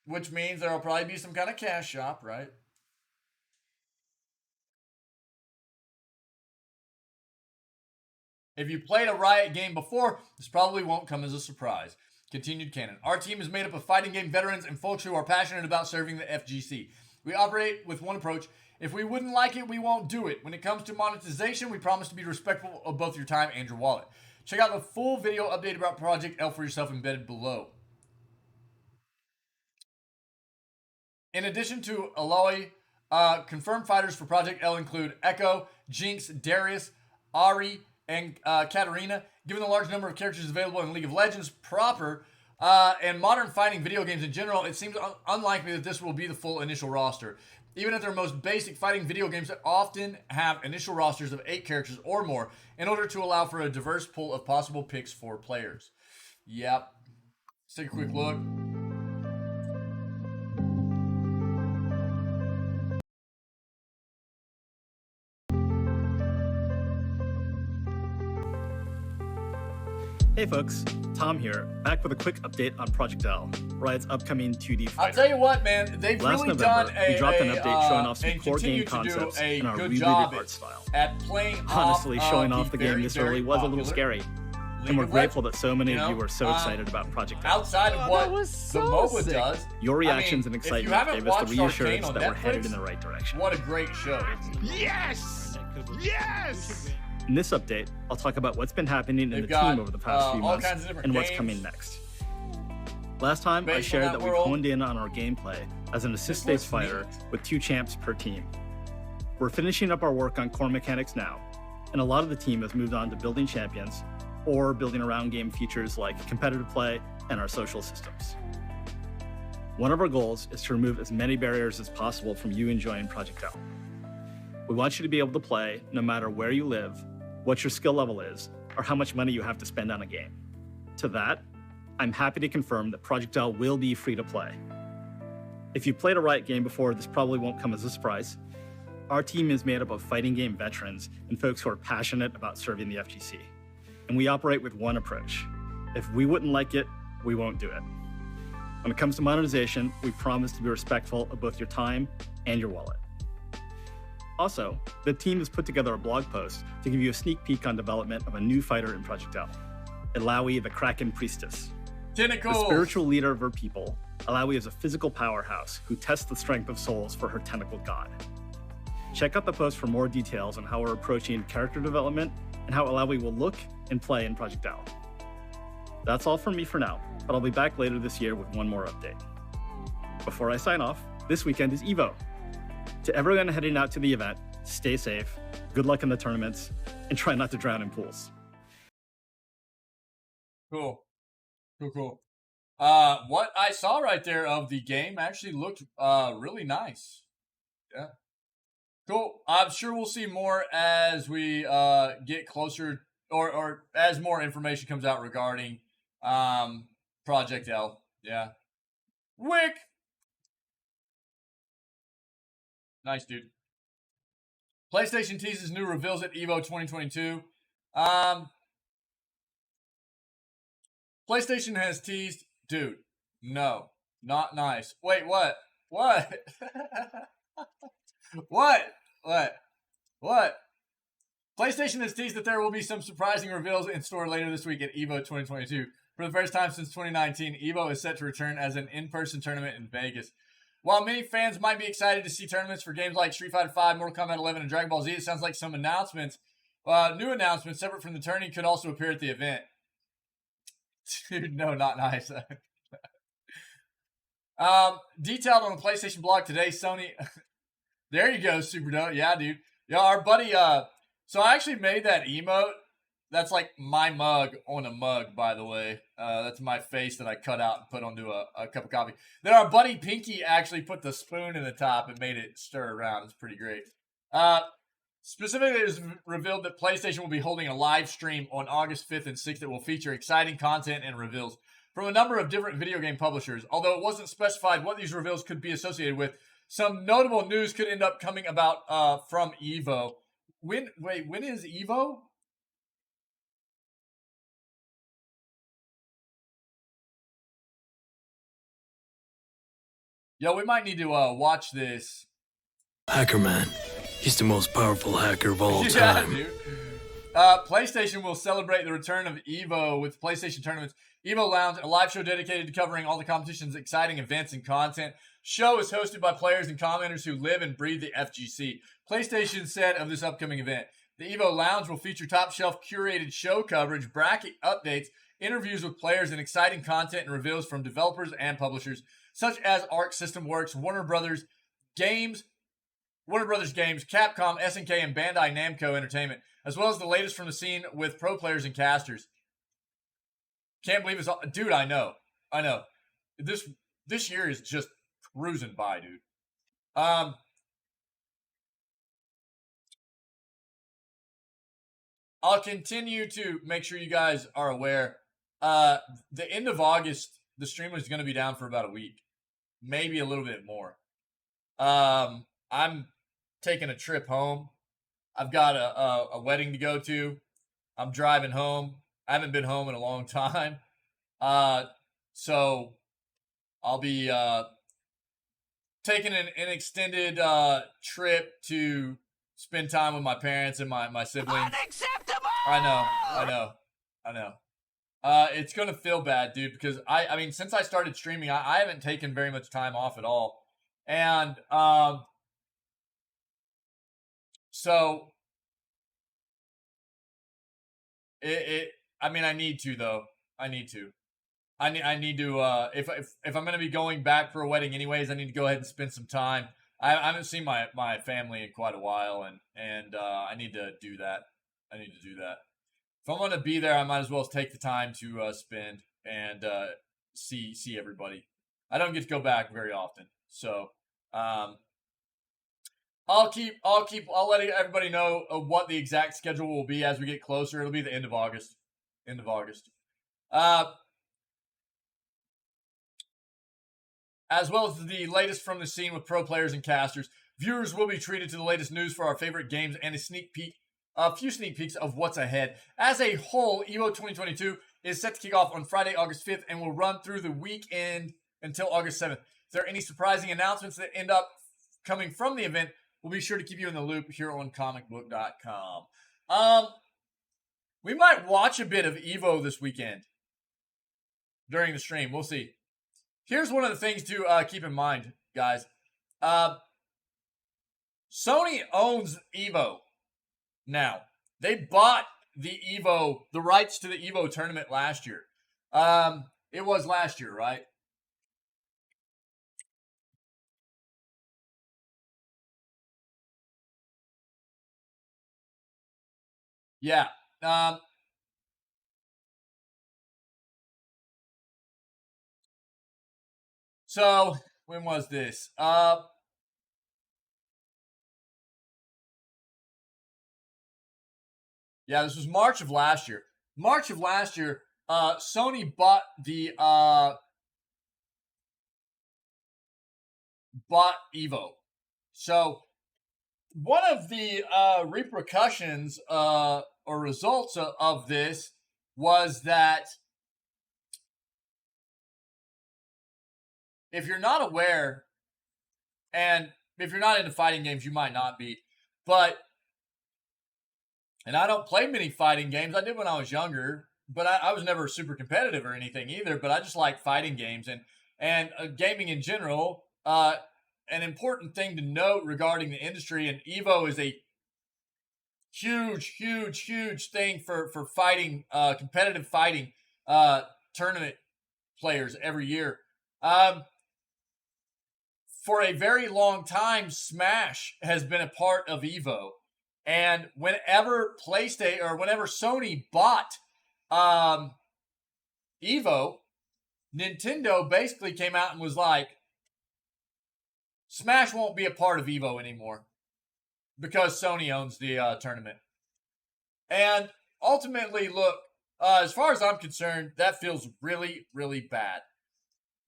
Which means there will probably be some kind of cash shop, right? "If you played a Riot game before, this probably won't come as a surprise," continued Cannon. "Our team is made up of fighting game veterans and folks who are passionate about serving the FGC. We operate with one approach. If we wouldn't like it, we won't do it. When it comes to monetization, we promise to be respectful of both your time and your wallet. Check out the full video update about Project L for yourself embedded below." In addition to Aloy, confirmed fighters for Project L include Echo, Jinx, Darius, Ahri, and Katarina. Given the large number of characters available in League of Legends proper and modern fighting video games in general, it seems unlikely that this will be the full initial roster. Even at their most basic fighting video games that often have initial rosters of 8 characters or more in order to allow for a diverse pool of possible picks for players. Yep. Let's take a quick look. Hey folks, Tom here, back with a quick update on Project L, Riot's upcoming 2D fighter. I'll tell you what, man, they've Last really November, done we dropped an update showing off some and core game continue to do concepts a in our good rebooted job art style. at playing Honestly, off showing of off the game very, this very early was a little popular scary, League and we're of grateful Legends, that so many you of know, you were so excited about Project L. outside of what so the MOBA sick. does. Your reactions I mean, and if you excitement haven't gave us the watched Arcane reassurance on that we're headed Netflix, in the right direction. What a great show. Yes! Yes! In this update, I'll talk about what's been happening in They've the got, team over the past few all months kinds of different and what's games coming next. Last time, I based on shared that that we've world. honed in on our gameplay as an assist-based looks fighter neat. with 2 champs per team. We're finishing up our work on core mechanics now, and a lot of the team has moved on to building champions or building around game features like competitive play and our social systems. One of our goals is to remove as many barriers as possible from you enjoying Project L. We want you to be able to play no matter where you live, what your skill level is, or how much money you have to spend on a game. To that, I'm happy to confirm that Project L will be free to play. If you played a Riot game before, this probably won't come as a surprise. Our team is made up of fighting game veterans and folks who are passionate about serving the FGC. And we operate with one approach. If we wouldn't like it, we won't do it. When it comes to monetization, we promise to be respectful of both your time and your wallet. Also, the team has put together a blog post to give you a sneak peek on development of a new fighter in Project L, Ilaoi the Kraken Priestess. Tentacles! The spiritual leader of her people, Ilaoi is a physical powerhouse who tests the strength of souls for her tentacled god. Check out the post for more details on how we're approaching character development and how Ilaoi will look and play in Project L. That's all from me for now, but I'll be back later this year with one more update. Before I sign off, this weekend is EVO. To everyone heading out to the event, stay safe, good luck in the tournaments, and try not to drown in pools. Cool. What I saw right there of the game actually looked really nice. Yeah. Cool. I'm sure we'll see more as we get closer or as more information comes out regarding Project L. Yeah. Wick! Nice, dude. PlayStation teases new reveals at EVO 2022. PlayStation has teased... Dude, no. Not nice. Wait, what? What? What? PlayStation has teased that there will be some surprising reveals in store later this week at EVO 2022. For the first time since 2019, EVO is set to return as an in-person tournament in Vegas. While many fans might be excited to see tournaments for games like Street Fighter V, Mortal Kombat 11, and Dragon Ball Z, it sounds like some announcements, new announcements separate from the tourney could also appear at the event. Dude, no, not nice. Detailed on the PlayStation blog today, Sony... There you go, Super Dope. Yeah, dude. Yeah, our buddy, so I actually made that emote. That's like my mug on a mug, by the way. That's my face that I cut out and put onto a cup of coffee. Then our buddy Pinky actually put the spoon in the top and made it stir around. It's pretty great. Specifically, it was revealed that PlayStation will be holding a live stream on August 5th and 6th that will feature exciting content and reveals from a number of different video game publishers. Although it wasn't specified what these reveals could be associated with, some notable news could end up coming about from EVO. When is EVO? Yo, we might need to watch this. Hacker Man. He's the most powerful hacker of all time. Dude. PlayStation will celebrate the return of EVO with PlayStation tournaments. EVO Lounge, a live show dedicated to covering all the competition's exciting events and content. Show is hosted by players and commenters who live and breathe the FGC. PlayStation said of this upcoming event, the EVO Lounge will feature top-shelf curated show coverage, bracket updates, interviews with players, and exciting content and reveals from developers and publishers, such as Arc System Works, Warner Brothers Games, Capcom, SNK, and Bandai Namco Entertainment, as well as the latest from the scene with pro players and casters. Can't believe it's all... Dude, I know. This year is just cruising by, dude. I'll continue to make sure you guys are aware. The end of August, the stream is going to be down for about a week. Maybe a little bit more. I'm taking a trip home. I've got a wedding to go to. I'm driving home. I haven't been home in a long time. So I'll be taking an extended trip to spend time with my parents and my siblings. Unacceptable! I know. It's going to feel bad, dude, because I mean, since I started streaming, I haven't taken very much time off at all. And so I mean, I need to, though. I need to. If I'm going to be going back for a wedding anyways, I need to go ahead and spend some time. I haven't seen my family in quite a while, and I need to do that. If I'm going to be there, I might as well take the time to spend and see everybody. I don't get to go back very often, so I'll let everybody know what the exact schedule will be as we get closer. It'll be the end of August. As well as the latest from the scene with pro players and casters. Viewers will be treated to the latest news for our favorite games and a few sneak peeks of what's ahead. As a whole, EVO 2022 is set to kick off on Friday, August 5th, and will run through the weekend until August 7th. If there are any surprising announcements that end up coming from the event, we'll be sure to keep you in the loop here on comicbook.com. We might watch a bit of EVO this weekend during the stream. We'll see. Here's one of the things to keep in mind, guys. Sony owns EVO now. They bought the rights to the EVO tournament last year. It was last year, right? Yeah. So when was this? Yeah, this was March of last year. March of last year, Sony bought EVO. So one of the repercussions or results of this was that if you're not aware, and if you're not into fighting games, you might not be, and I don't play many fighting games. I did when I was younger, but I was never super competitive or anything either, but I just like fighting games and gaming in general. An important thing to note regarding the industry, and EVO is a huge thing for fighting, competitive fighting tournament players every year. For a very long time, Smash has been a part of EVO. And whenever Sony bought EVO, Nintendo basically came out and was like, Smash won't be a part of EVO anymore because Sony owns the tournament. And ultimately, look, as far as I'm concerned, that feels really, really bad.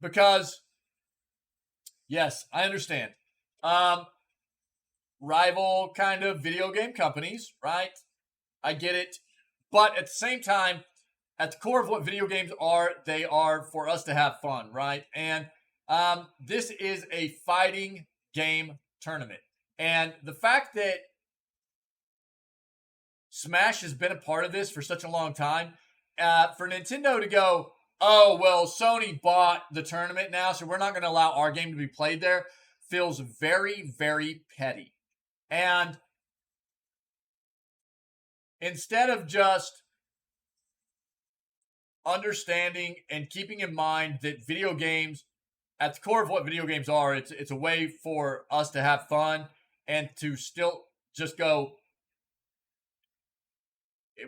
Because, yes, I understand. Rival kind of video game companies, right? I get it. But at the same time, at the core of what video games are, they are for us to have fun, right? And this is a fighting game tournament. And the fact that Smash has been a part of this for such a long time, for Nintendo to go, oh, well, Sony bought the tournament now, so we're not going to allow our game to be played there, feels very, very petty. And instead of just understanding and keeping in mind that video games, at the core of what video games are, it's a way for us to have fun and to still just go,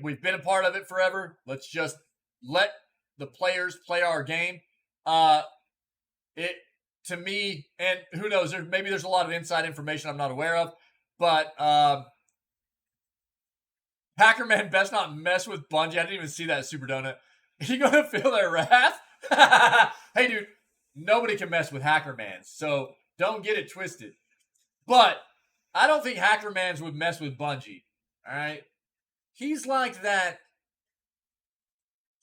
we've been a part of it forever. Let's just let the players play our game. To me, and who knows, maybe there's a lot of inside information I'm not aware of, but Hackerman best not mess with Bungie. I didn't even see that Super Donut. You gonna feel their wrath? Hey, dude, nobody can mess with Hackerman, so don't get it twisted. But I don't think Hackermans would mess with Bungie. All right, he's like that.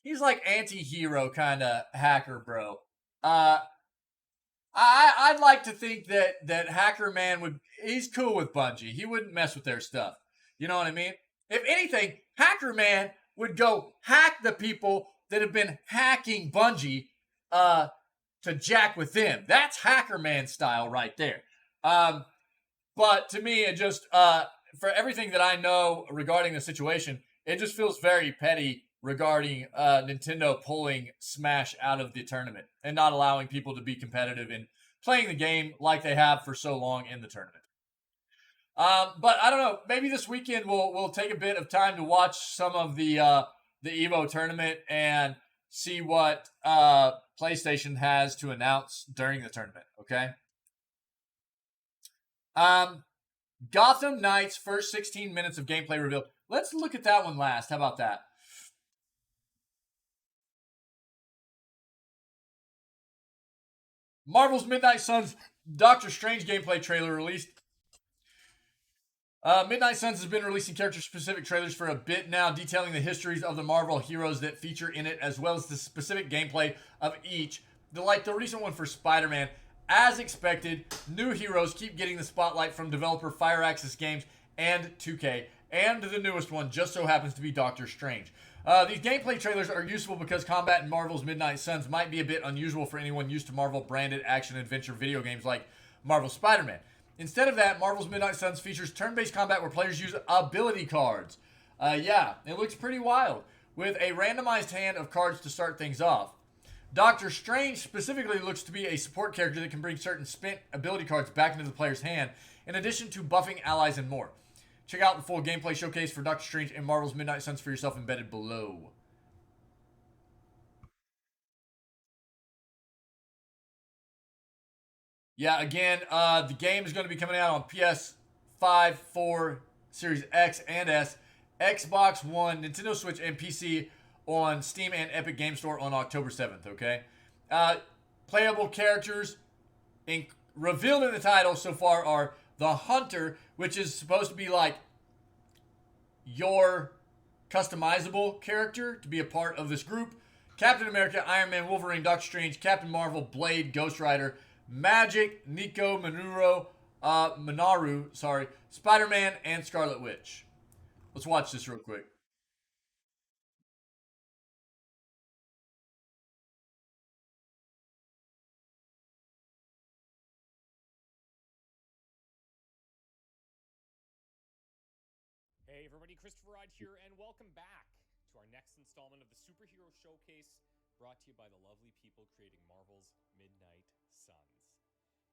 He's like anti-hero kind of hacker, bro. I'd like to think that Hackerman he's cool with Bungie. He wouldn't mess with their stuff. You know what I mean? If anything, Hackerman would go hack the people that have been hacking Bungie to jack with them. That's Hackerman style right there. But to me, it just, for everything that I know regarding the situation, it just feels very petty regarding Nintendo pulling Smash out of the tournament and not allowing people to be competitive in playing the game like they have for so long in the tournament. But I don't know. Maybe this weekend we'll take a bit of time to watch some of the EVO tournament and see what PlayStation has to announce during the tournament. Okay. Gotham Knights first 16 minutes of gameplay revealed. Let's look at that one last. How about that? Marvel's Midnight Suns Doctor Strange gameplay trailer released Midnight Suns has been releasing character-specific trailers for a bit now, detailing the histories of the Marvel heroes that feature in it, as well as the specific gameplay of each. Like the recent one for SpiderMan, as expected, new heroes keep getting the spotlight from developer Firaxis Games and 2K, and the newest one just so happens to be Doctor Strange. These gameplay trailers are useful because combat in Marvel's Midnight Suns might be a bit unusual for anyone used to Marvel-branded action-adventure video games like Marvel Spider-Man. Instead of that, Marvel's Midnight Suns features turn-based combat where players use ability cards. Yeah, it looks pretty wild, with a randomized hand of cards to start things off. Doctor Strange specifically looks to be a support character that can bring certain spent ability cards back into the player's hand, in addition to buffing allies and more. Check out the full gameplay showcase for Doctor Strange and Marvel's Midnight Suns for yourself embedded below. Yeah, again, the game is going to be coming out on PS5, 4, Series X and S, Xbox One, Nintendo Switch, and PC on Steam and Epic Game Store on October 7th, okay? Playable characters revealed in the title so far are the Hunter, which is supposed to be like your customizable character to be a part of this group. Captain America, Iron Man, Wolverine, Doctor Strange, Captain Marvel, Blade, Ghost Rider, Magic, Nico, Manaru, Spider-Man, and Scarlet Witch. Let's watch this real quick. Hey everybody, Christopher Rod here, and welcome back to our next installment of the Superhero Showcase, brought to you by the lovely people creating Marvel's Midnight Suns.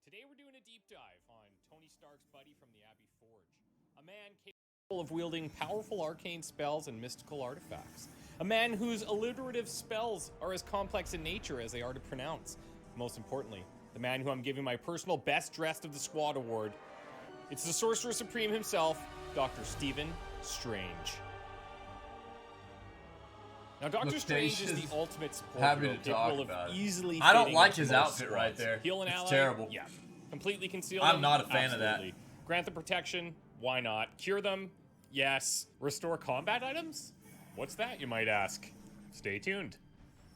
Today we're doing a deep dive on Tony Stark's buddy from the Abbey Forge, a man capable of wielding powerful arcane spells and mystical artifacts, a man whose alliterative spells are as complex in nature as they are to pronounce. Most importantly, the man who I'm giving my personal Best Dressed of the Squad award. It's the Sorcerer Supreme himself, Dr. Stephen Strange. Now, Doctor Strange is the ultimate support hero, capable of easily. I don't like his outfit right there. Heal an ally, it's terrible. Yeah. Completely conceal I'm them? not a fan Absolutely. of that. Grant them protection? Why not? Cure them? Yes. Restore combat items? What's that, you might ask? Stay tuned.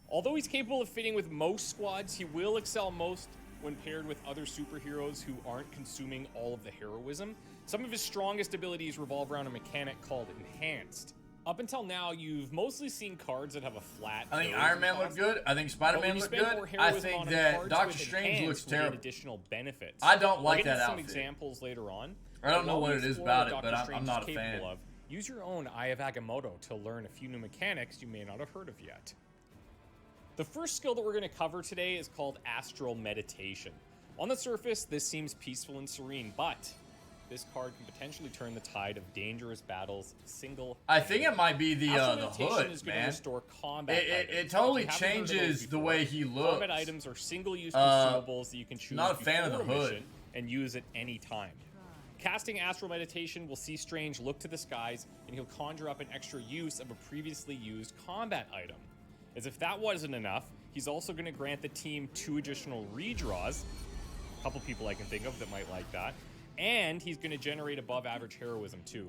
Although he's capable of fitting with most squads, he will excel most when paired with other superheroes who aren't consuming all of the heroism. Some of his strongest abilities revolve around a mechanic called Enhanced. Up until now, you've mostly seen cards that have a flat. I think Iron Man looked good. I think Spider-Man looked good. I think that Doctor Strange looks terrible. Additional benefits. I don't like that some outfit. Examples later on. I don't know what it is about it, but I'm not a fan. Use your own Eye of Agamotto to learn a few new mechanics you may not have heard of yet. The first skill that we're going to cover today is called Astral Meditation. On the surface, this seems peaceful and serene, but this card can potentially turn the tide of dangerous battles single. I think it might be the hood, is man. Restore combat it totally changes the way he looks. Combat items are single-use consumables that you can choose. Not a fan of the hood and use at any time. Casting Astral Meditation will see Strange look to the skies, and he'll conjure up an extra use of a previously used combat item. As if that wasn't enough, he's also going to grant the team 2 additional redraws. A couple people I can think of that might like that. And he's going to generate above average heroism too.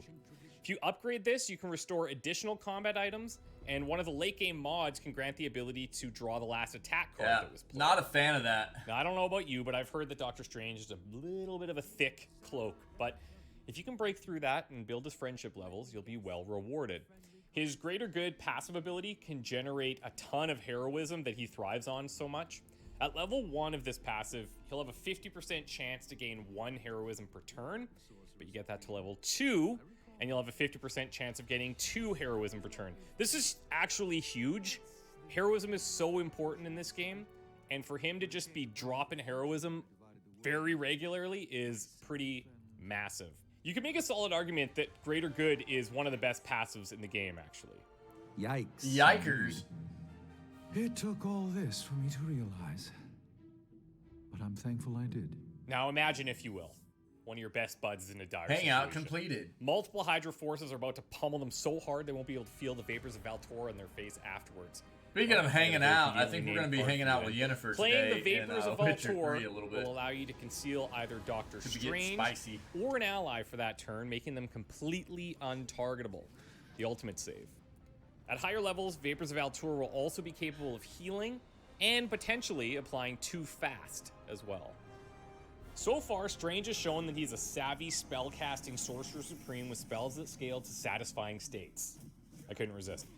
If you upgrade this, you can restore additional combat items, and one of the late game mods can grant the ability to draw the last attack card that was played. Not a fan of that. Now, I don't know about you, but I've heard that Doctor Strange is a little bit of a thick cloak. But if you can break through that and build his friendship levels, you'll be well rewarded. His Greater Good passive ability can generate a ton of heroism that he thrives on so much. At level 1 of this passive, he'll have a 50% chance to gain 1 heroism per turn, but you get that to level 2, and you'll have a 50% chance of getting 2 heroism per turn. This is actually huge. Heroism is so important in this game, and for him to just be dropping heroism very regularly is pretty massive. You can make a solid argument that Greater Good is one of the best passives in the game, actually. Yikes. Yikers. It took all this for me to realize. But I'm thankful I did. Now imagine, if you will, one of your best buds is in a dire situation. Hangout completed. Multiple Hydra forces are about to pummel them so hard they won't be able to feel the vapors of Valtor in their face afterwards. Speaking of hanging out, I think we're going to be hanging out with Yennefer Playing the today Vapors in of Witcher Valtor 3 a little bit. will allow you to conceal either Doctor Could be getting Strange spicy. or an ally for that turn, making them completely untargetable. The ultimate save. At higher levels, Vapors of Valtor will also be capable of healing and potentially applying Too Fast as well. So far, Strange has shown that he's a savvy spellcasting Sorcerer Supreme with spells that scale to satisfying states. I couldn't resist.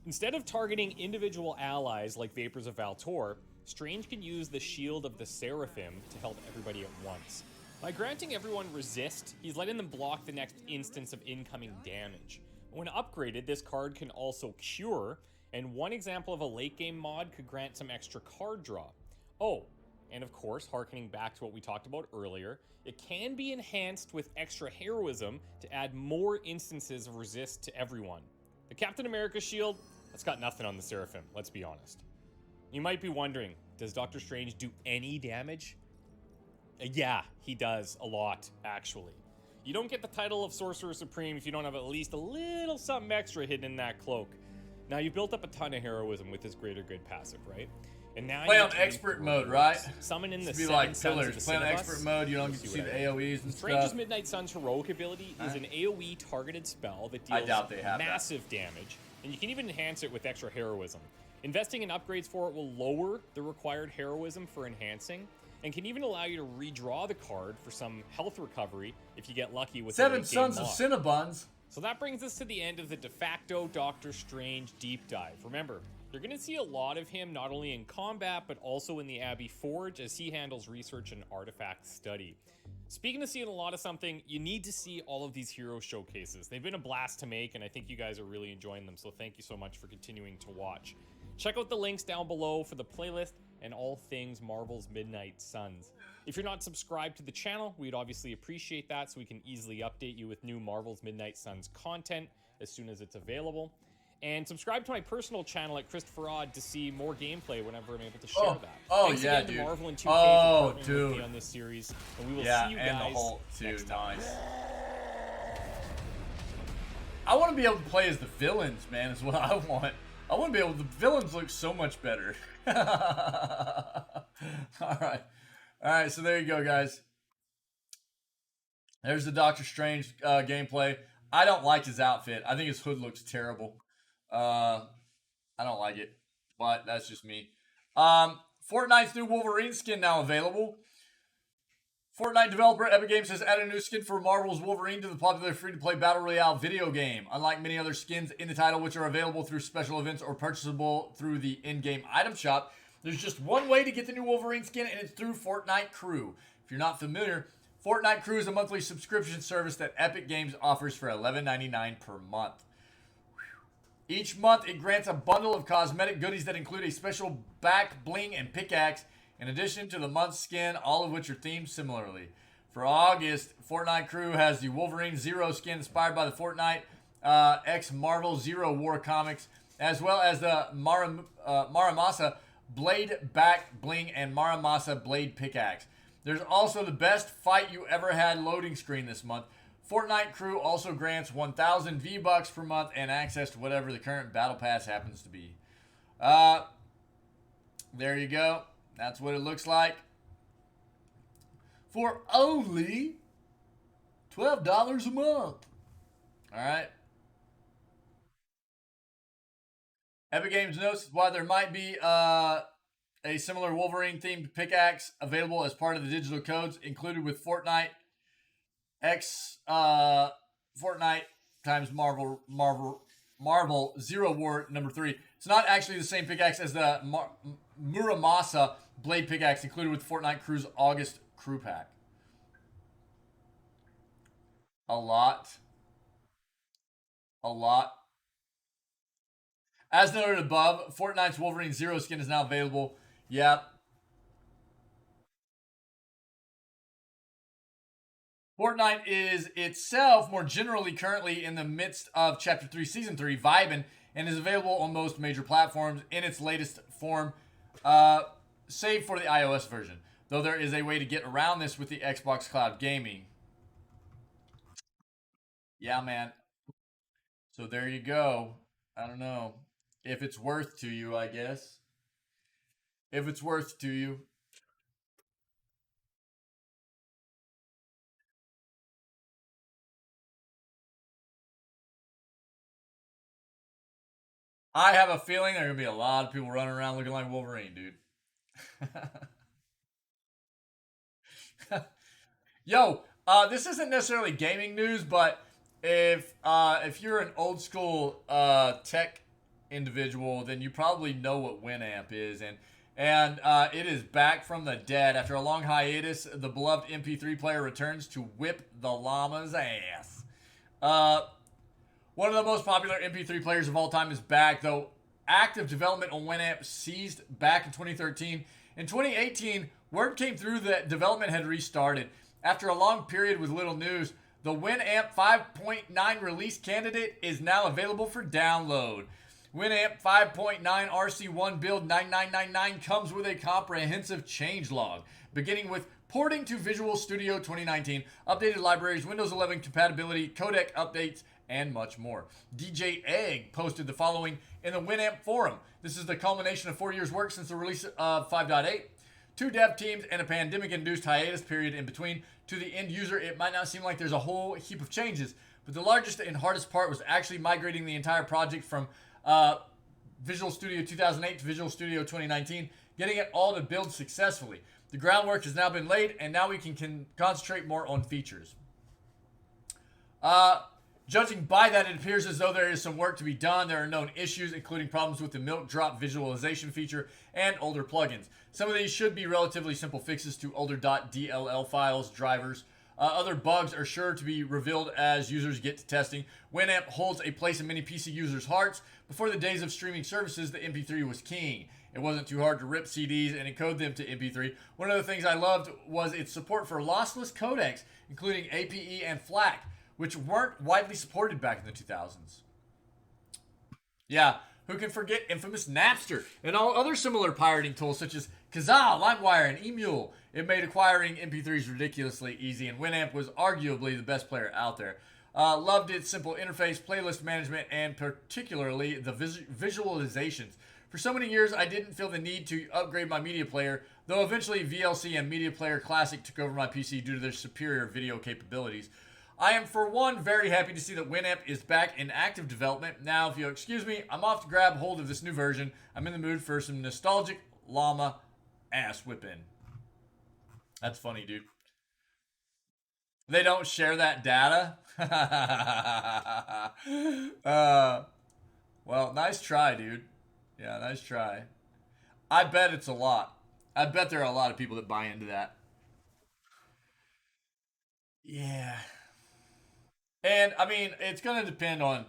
Instead of targeting individual allies like Vapors of Valtor, Strange can use the Shield of the Seraphim to help everybody at once. By granting everyone resist, he's letting them block the next instance of incoming damage. When upgraded, this card can also cure, and one example of a late game mod could grant some extra card draw. Oh, and of course, harkening back to what we talked about earlier, it can be enhanced with extra heroism to add more instances of resist to everyone. The Captain America shield, that's got nothing on the Seraphim, let's be honest. You might be wondering, does Doctor Strange do any damage? Yeah, he does a lot, actually. You don't get the title of Sorcerer Supreme if you don't have at least a little something extra hidden in that cloak. Now, you built up a ton of heroism with this Greater Good passive, right? And now Play you on expert mode, right? Summon in the Be seven like sons of pillars. the Play on Cinnabus. expert mode. You don't get to see the AoEs and Strange's stuff. Midnight Sun's heroic ability is an AoE targeted spell that deals doubt they have massive damage, and you can even enhance it with extra heroism. Investing in upgrades for it will lower the required heroism for enhancing, and can even allow you to redraw the card for some health recovery if you get lucky with Seven Sons of Cinnabons. So that brings us to the end of the de facto Doctor Strange deep dive. Remember, you're going to see a lot of him not only in combat, but also in the Abbey Forge as he handles research and artifact study. Speaking of seeing a lot of something, you need to see all of these hero showcases. They've been a blast to make, and I think you guys are really enjoying them, so thank you so much for continuing to watch. Check out the links down below for the playlist and all things Marvel's Midnight Suns. If you're not subscribed to the channel, we'd obviously appreciate that so we can easily update you with new Marvel's Midnight Suns content as soon as it's available. And subscribe to my personal channel at Christopher Odd to see more gameplay whenever I'm able to share that. Thanks yeah, again dude. to Marvel and 2K for partnering with dude. me on this series, and we will Yeah, see you and guys the Hulk too. next time. Nice. I want to be able to play as the villains, man. Is what I want. I want to be able. The villains look so much better. All right. So there you go, guys. There's the Doctor Strange gameplay. I don't like his outfit. I think his hood looks terrible. I don't like it, but that's just me. Fortnite's new Wolverine skin now available. Fortnite developer Epic Games has added a new skin for Marvel's Wolverine to the popular free-to-play Battle Royale video game. Unlike many other skins in the title, which are available through special events or purchasable through the in-game item shop, there's just one way to get the new Wolverine skin, and it's through Fortnite Crew. If you're not familiar, Fortnite Crew is a monthly subscription service that Epic Games offers for $11.99 per month. Each month, it grants a bundle of cosmetic goodies that include a special back bling and pickaxe, in addition to the month's skin, all of which are themed similarly. For August, Fortnite Crew has the Wolverine Zero skin inspired by the Fortnite X Marvel Zero War comics, as well as the Muramasa Blade Back Bling and Muramasa Blade Pickaxe. There's also the best fight you ever had loading screen this month. Fortnite Crew also grants 1,000 V-Bucks per month and access to whatever the current Battle Pass happens to be. There you go. That's what it looks like. For only $12 a month. Alright. Epic Games notes why there might be a similar Wolverine-themed pickaxe available as part of the digital codes included with Fortnite X Fortnite times Marvel Zero War number 3. It's not actually the same pickaxe as the Muramasa Blade pickaxe included with Fortnite Crew's August crew pack. A lot. As noted above, Fortnite's Wolverine Zero skin is now available. Yep. Fortnite is itself more generally currently in the midst of Chapter 3 Season 3 vibing and is available on most major platforms in its latest form, save for the iOS version. Though there is a way to get around this with the Xbox Cloud Gaming. Yeah, man. So there you go. I don't know. If it's worth to you, I guess. If it's worth to you. I have a feeling there are going to be a lot of people running around looking like Wolverine, dude. Yo, this isn't necessarily gaming news, but if you're an old school tech individual, then you probably know what Winamp is, and it is back from the dead after a long hiatus. The beloved MP3 player returns to whip the llama's ass. One of the most popular MP3 players of all time is back, though active development on Winamp ceased back in 2013. In 2018, word came through that development had restarted. After a long period with little news, the Winamp 5.9 release candidate is now available for download. Winamp 5.9 RC1 build 9999 comes with a comprehensive changelog, beginning with porting to Visual Studio 2019, updated libraries, Windows 11 compatibility, codec updates, and much more. DJ Egg posted the following in the Winamp forum. This is the culmination of 4 years' work since the release of 5.8. 2 dev teams and a pandemic-induced hiatus period in between. To the end user, it might not seem like there's a whole heap of changes, but the largest and hardest part was actually migrating the entire project from Visual Studio 2008 to Visual Studio 2019, getting it all to build successfully. The groundwork has now been laid, and now we can concentrate more on features. Judging by that, it appears as though there is some work to be done. There are known issues, including problems with the milk drop visualization feature and older plugins. Some of these should be relatively simple fixes to older .dll files, drivers. Other bugs are sure to be revealed as users get to testing. Winamp holds a place in many PC users' hearts. Before the days of streaming services, the MP3 was king. It wasn't too hard to rip CDs and encode them to MP3. One of the things I loved was its support for lossless codecs, including APE and FLAC, which weren't widely supported back in the 2000s. Yeah, who can forget infamous Napster and all other similar pirating tools such as Kazaa, LimeWire, and eMule. It made acquiring MP3s ridiculously easy, and Winamp was arguably the best player out there. Loved its simple interface, playlist management, and particularly the visualizations. For so many years, I didn't feel the need to upgrade my media player, though eventually VLC and Media Player Classic took over my PC due to their superior video capabilities. I am, for one, very happy to see that Winamp is back in active development. Now, if you'll excuse me, I'm off to grab hold of this new version. I'm in the mood for some nostalgic llama ass whipping. That's funny, dude. They don't share that data? Well, nice try, dude. Yeah, nice try. I bet it's a lot. I bet there are a lot of people that buy into that. Yeah. And I mean, it's going to depend on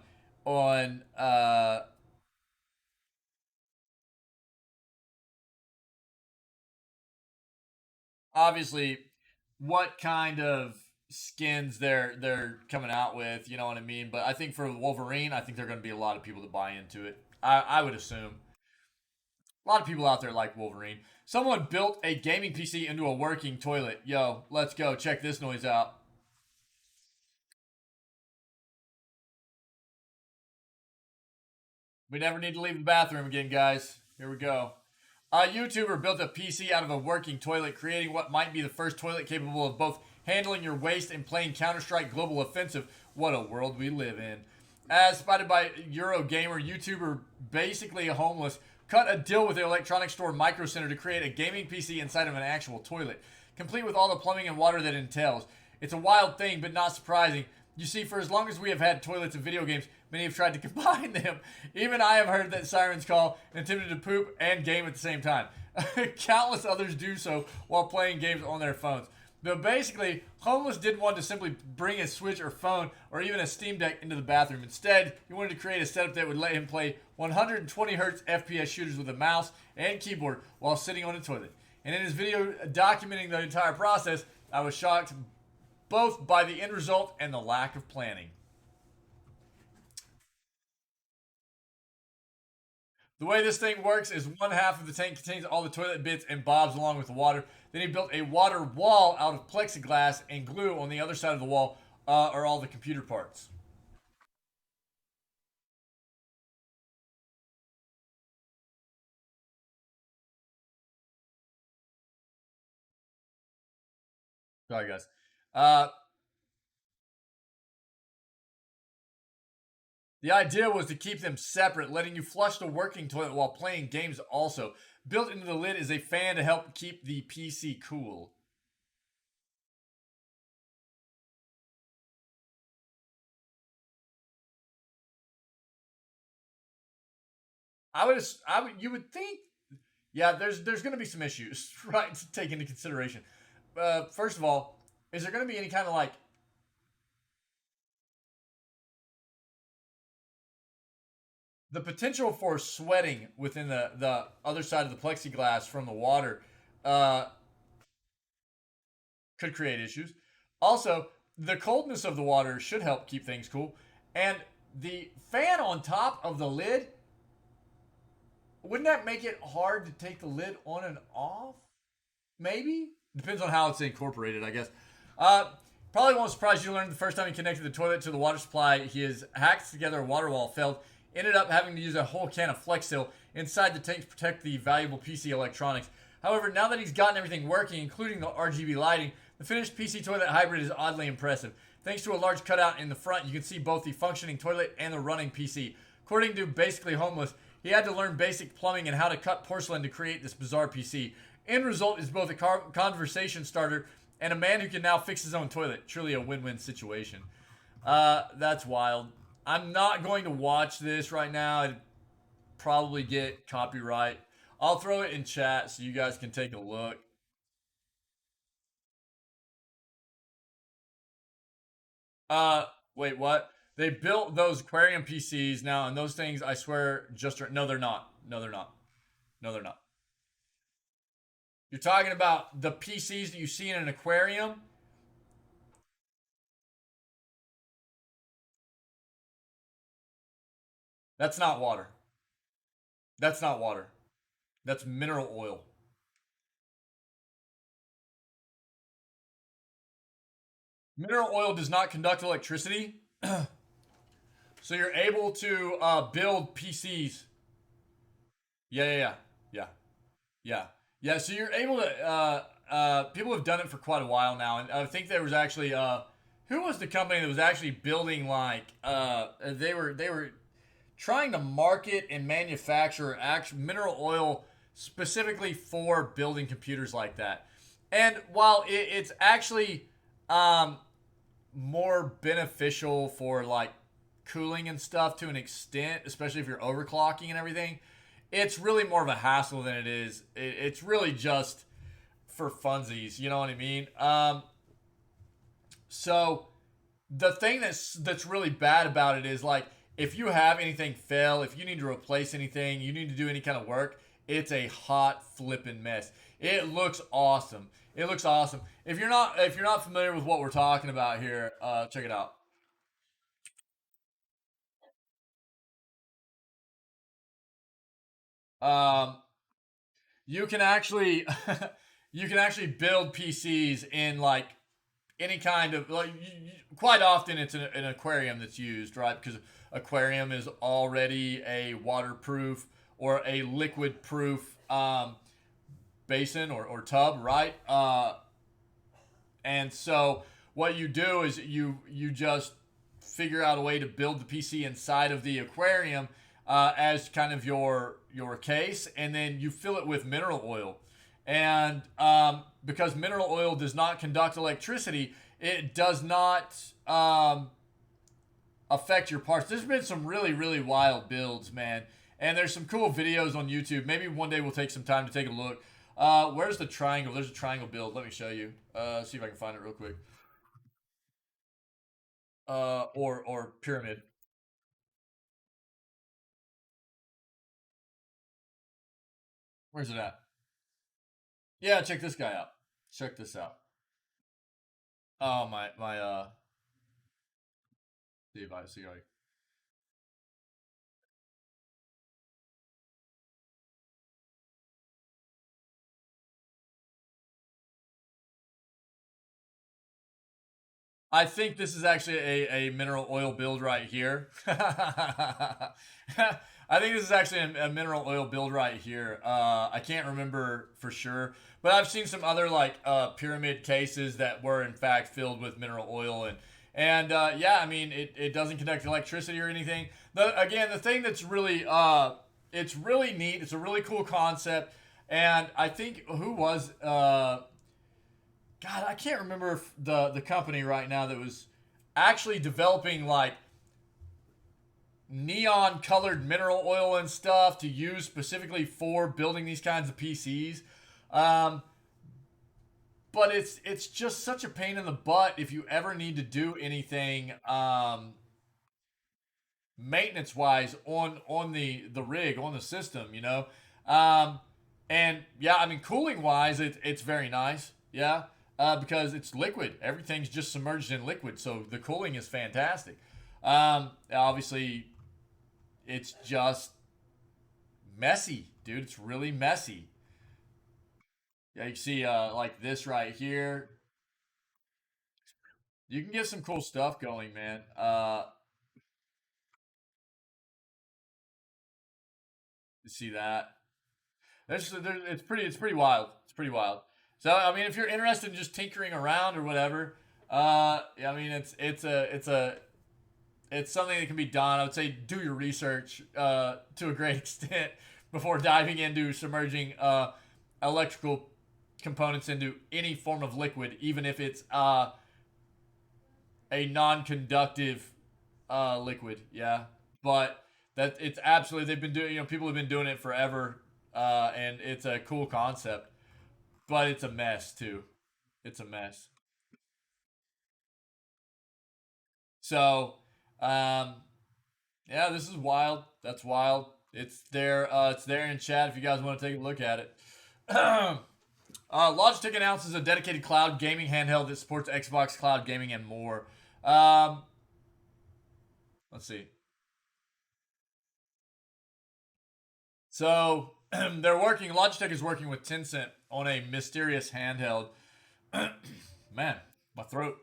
obviously what kind of skins they're coming out with, you know what I mean? But I think for Wolverine, I think there are going to be a lot of people that buy into it. I would assume. A lot of people out there like Wolverine. Someone built a gaming PC into a working toilet. Yo, let's go. Check this noise out. We never need to leave the bathroom again, guys. Here we go. A YouTuber built a PC out of a working toilet, creating what might be the first toilet capable of both handling your waste and playing Counter-Strike Global Offensive. What a world we live in. As spotted by Eurogamer, YouTuber, basically homeless, cut a deal with the electronics store Micro Center to create a gaming PC inside of an actual toilet, complete with all the plumbing and water that entails. It's a wild thing, but not surprising. You see, for as long as we have had toilets in video games, many have tried to combine them. Even I have heard that sirens call and attempted to poop and game at the same time. Countless others do so while playing games on their phones. But basically, homeless didn't want to simply bring a Switch or phone or even a Steam Deck into the bathroom. Instead, he wanted to create a setup that would let him play 120 Hz FPS shooters with a mouse and keyboard while sitting on a toilet. And in his video documenting the entire process, I was shocked both by the end result and the lack of planning. The way this thing works is one half of the tank contains all the toilet bits and bobs along with the water. Then he built a water wall out of plexiglass and glue on the other side of the wall are all the computer parts. Sorry, guys. Uh, the idea was to keep them separate, letting you flush the working toilet while playing games also. Built into the lid is a fan to help keep the PC cool. You would think, yeah, there's going to be some issues, right, to take into consideration. First of all, is there going to be any kind of like the potential for sweating within the other side of the plexiglass from the water uh, could create issues. Also, the coldness of the water should help keep things cool. And the fan on top of the lid, wouldn't that make it hard to take the lid on and off? Maybe? Depends on how it's incorporated, I guess. Probably won't surprise you to learn the first time he connected the toilet to the water supply, he has hacked together a water wall, failed, ended up having to use a whole can of Flex Seal inside the tank to protect the valuable PC electronics. However, now that he's gotten everything working, including the RGB lighting, the finished PC toilet hybrid is oddly impressive. Thanks to a large cutout in the front, you can see both the functioning toilet and the running PC. According to Basically Homeless, he had to learn basic plumbing and how to cut porcelain to create this bizarre PC. End result is both a conversation starter and a man who can now fix his own toilet. Truly a win-win situation. That's wild. I'm not going to watch this right now. I'd probably get copyright. I'll throw it in chat so you guys can take a look. Wait, what? They built those aquarium PCs now, and those things, I swear, just no, they're not. No, they're not. No, they're not. You're talking about the PCs that you see in an aquarium? That's not water. That's not water. That's mineral oil. Mineral oil does not conduct electricity, so you're able to build PCs. Yeah, yeah, yeah, yeah, yeah, yeah. So you're able to. People have done it for quite a while now, and I think there was actually who was the company that was actually building like they were trying to market and manufacture actual mineral oil specifically for building computers like that. And while it's actually more beneficial for like cooling and stuff to an extent, especially if you're overclocking and everything, it's really more of a hassle than it is. It's really just for funsies, you know what I mean? So the thing that's really bad about it is like if you have anything fail, if you need to replace anything, you need to do any kind of work, it's a hot flipping mess. It looks awesome. It looks awesome. If you're not familiar with what we're talking about here, check it out. Um, you can actually you can actually build PCs in like any kind of like quite often it's an aquarium that's used, right? Because aquarium is already a waterproof or a liquid proof basin or tub, right? And so what you do is you just figure out a way to build the PC inside of the aquarium as kind of your case, and then you fill it with mineral oil. And because mineral oil does not conduct electricity, it does not affect your parts. There's been some really wild builds, man. And there's some cool videos on YouTube. Maybe one day we'll take some time to take a look. Where's the triangle? There's a triangle build. Let me show you. See if I can find it real quick. Or pyramid. Where's it at? Yeah, check this guy out. Check this out. Oh my see if I see like I think this is actually a mineral oil build right here. I think this is actually a mineral oil build right here. I can't remember for sure, but I've seen some other like pyramid cases that were in fact filled with mineral oil, and yeah, I mean it doesn't conduct electricity or anything. The thing that's really it's really neat. It's a really cool concept, and I think who was God, I can't remember the company right now that was actually developing like neon colored mineral oil and stuff to use specifically for building these kinds of PCs. But it's just such a pain in the butt if you ever need to do anything maintenance wise on the rig, on the system, you know. And yeah, I mean cooling wise it's very nice. Yeah. Because it's liquid. Everything's just submerged in liquid, so the cooling is fantastic. Obviously, it's just messy, dude. It's really messy. Yeah, you can see like this right here. You can get some cool stuff going, man. You see that? It's pretty wild. It's pretty wild. So I mean, if you're interested in just tinkering around or whatever, I mean, it's something that can be done. I would say do your research to a great extent before diving into submerging electrical components into any form of liquid, even if it's a non-conductive liquid. Yeah, but that it's absolutely they've been doing. You know, people have been doing it forever, and it's a cool concept, but it's a mess too. It's a mess. So, um, yeah, this is wild. That's wild. It's there. It's there in chat if you guys want to take a look at it. Logitech announces a dedicated cloud gaming handheld that supports Xbox cloud gaming and more. Um, let's see. So Logitech is working with Tencent on a mysterious handheld. Man, my throat.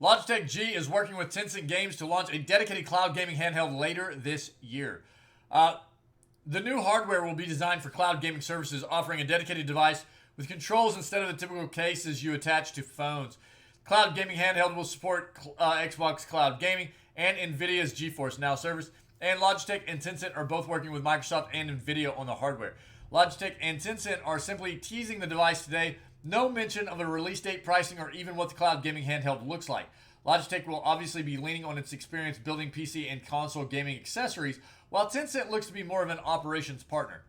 Logitech G is working with Tencent Games to launch a dedicated cloud gaming handheld later this year. The new hardware will be designed for cloud gaming services, offering a dedicated device with controls instead of the typical cases you attach to phones. Cloud gaming handheld will support Xbox Cloud Gaming and NVIDIA's GeForce Now service, and Logitech and Tencent are both working with Microsoft and NVIDIA on the hardware. Logitech and Tencent are simply teasing the device today. No mention of a release date, pricing, or even what the cloud gaming handheld looks like. Logitech will obviously be leaning on its experience building PC and console gaming accessories, while Tencent looks to be more of an operations partner.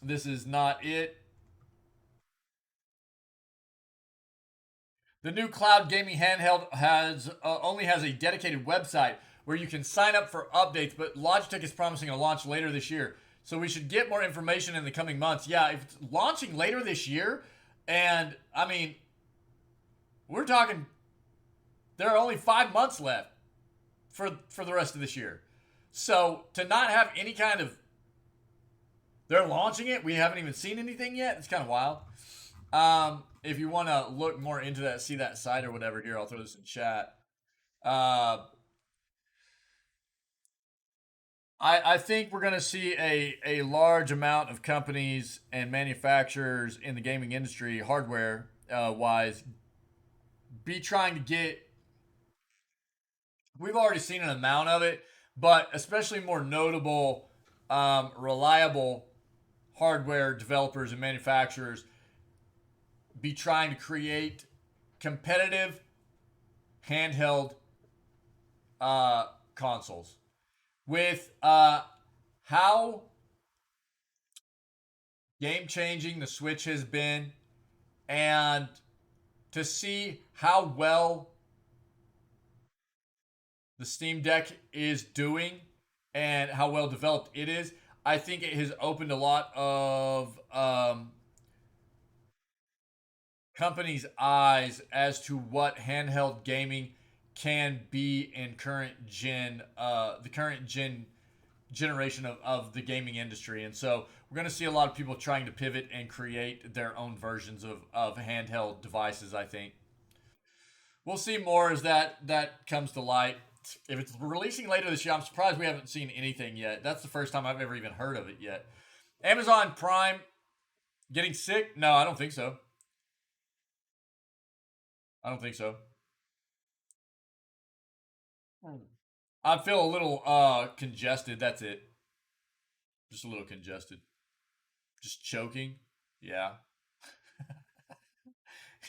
This is not it. The new cloud gaming handheld only has a dedicated website where you can sign up for updates, but Logitech is promising a launch later this year. So we should get more information in the coming months. Yeah, if it's launching later this year, and I mean, we're talking, there are only 5 months left for the rest of this year. So to not have any kind of, they're launching it, we haven't even seen anything yet. It's kind of wild. If you want to look more into that, see that site or whatever, here, I'll throw this in chat. I think we're going to see a large amount of companies and manufacturers in the gaming industry, hardware wise, be trying to get. We've already seen an amount of it, but especially more notable, reliable hardware developers and manufacturers be trying to create competitive handheld consoles. With how game-changing the Switch has been, and to see how well the Steam Deck is doing and how well developed it is, I think it has opened a lot of companies' eyes as to what handheld gaming can be in the current gen generation of the gaming industry. And so we're going to see a lot of people trying to pivot and create their own versions of handheld devices, I think. We'll see more as that comes to light. If it's releasing later this year, I'm surprised we haven't seen anything yet. That's the first time I've ever even heard of it yet. Amazon Prime getting sick? No, I don't think so. I don't think so. I feel a little congested, that's it. Just a little congested. Just choking. Yeah.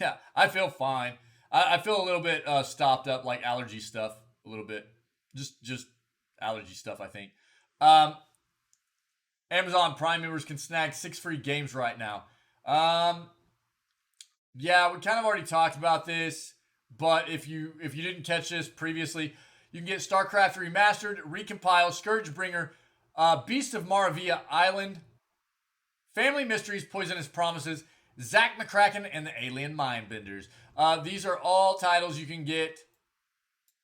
Yeah, I feel fine. I feel a little bit stopped up, like allergy stuff. A little bit. Just allergy stuff, I think. Amazon Prime members can snag 6 free games right now. Yeah, we kind of already talked about this, but if you didn't catch this previously, you can get StarCraft Remastered, Recompile, Scourgebringer, Beast of Maravilla Island, Family Mysteries, Poisonous Promises, Zack McCracken, and the Alien Mindbenders. These are all titles you can get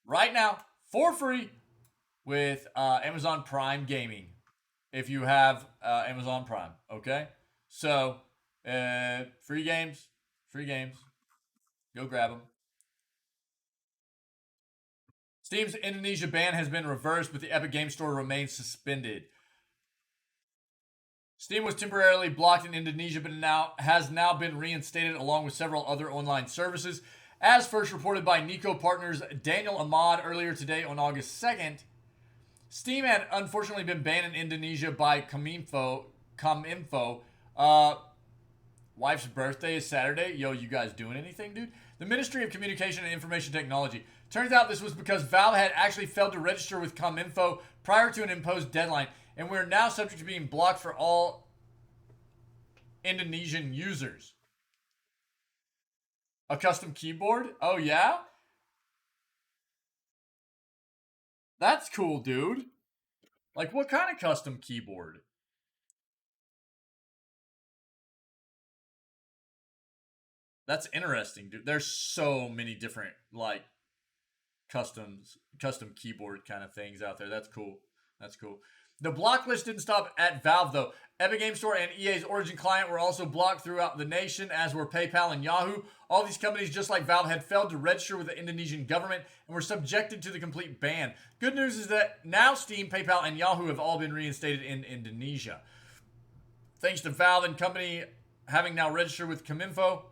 right now for free with Amazon Prime Gaming if you have Amazon Prime, okay? So, free games. Go grab them. Steam's Indonesia ban has been reversed, but the Epic Game Store remains suspended. Steam was temporarily blocked in Indonesia, but has now been reinstated along with several other online services. As first reported by Nico Partners Daniel Ahmad earlier today on August 2nd, Steam had unfortunately been banned in Indonesia by Cominfo. Wife's birthday is Saturday. Yo, you guys doing anything, dude? The Ministry of Communication and Information Technology. Turns out this was because Valve had actually failed to register with Cominfo prior to an imposed deadline, and we're now subject to being blocked for all Indonesian users. A custom keyboard? Oh, yeah? That's cool, dude. Like, what kind of custom keyboard? That's interesting, dude. There's so many different, like, custom keyboard kind of things out there. That's cool. The block list didn't stop at Valve, though. Epic Game Store and EA's Origin client were also blocked throughout the nation, as were PayPal and Yahoo. All these companies, just like Valve, had failed to register with the Indonesian government and were subjected to the complete ban. Good news is that now Steam, PayPal, and Yahoo have all been reinstated in Indonesia. Thanks to Valve and company having now registered with Cominfo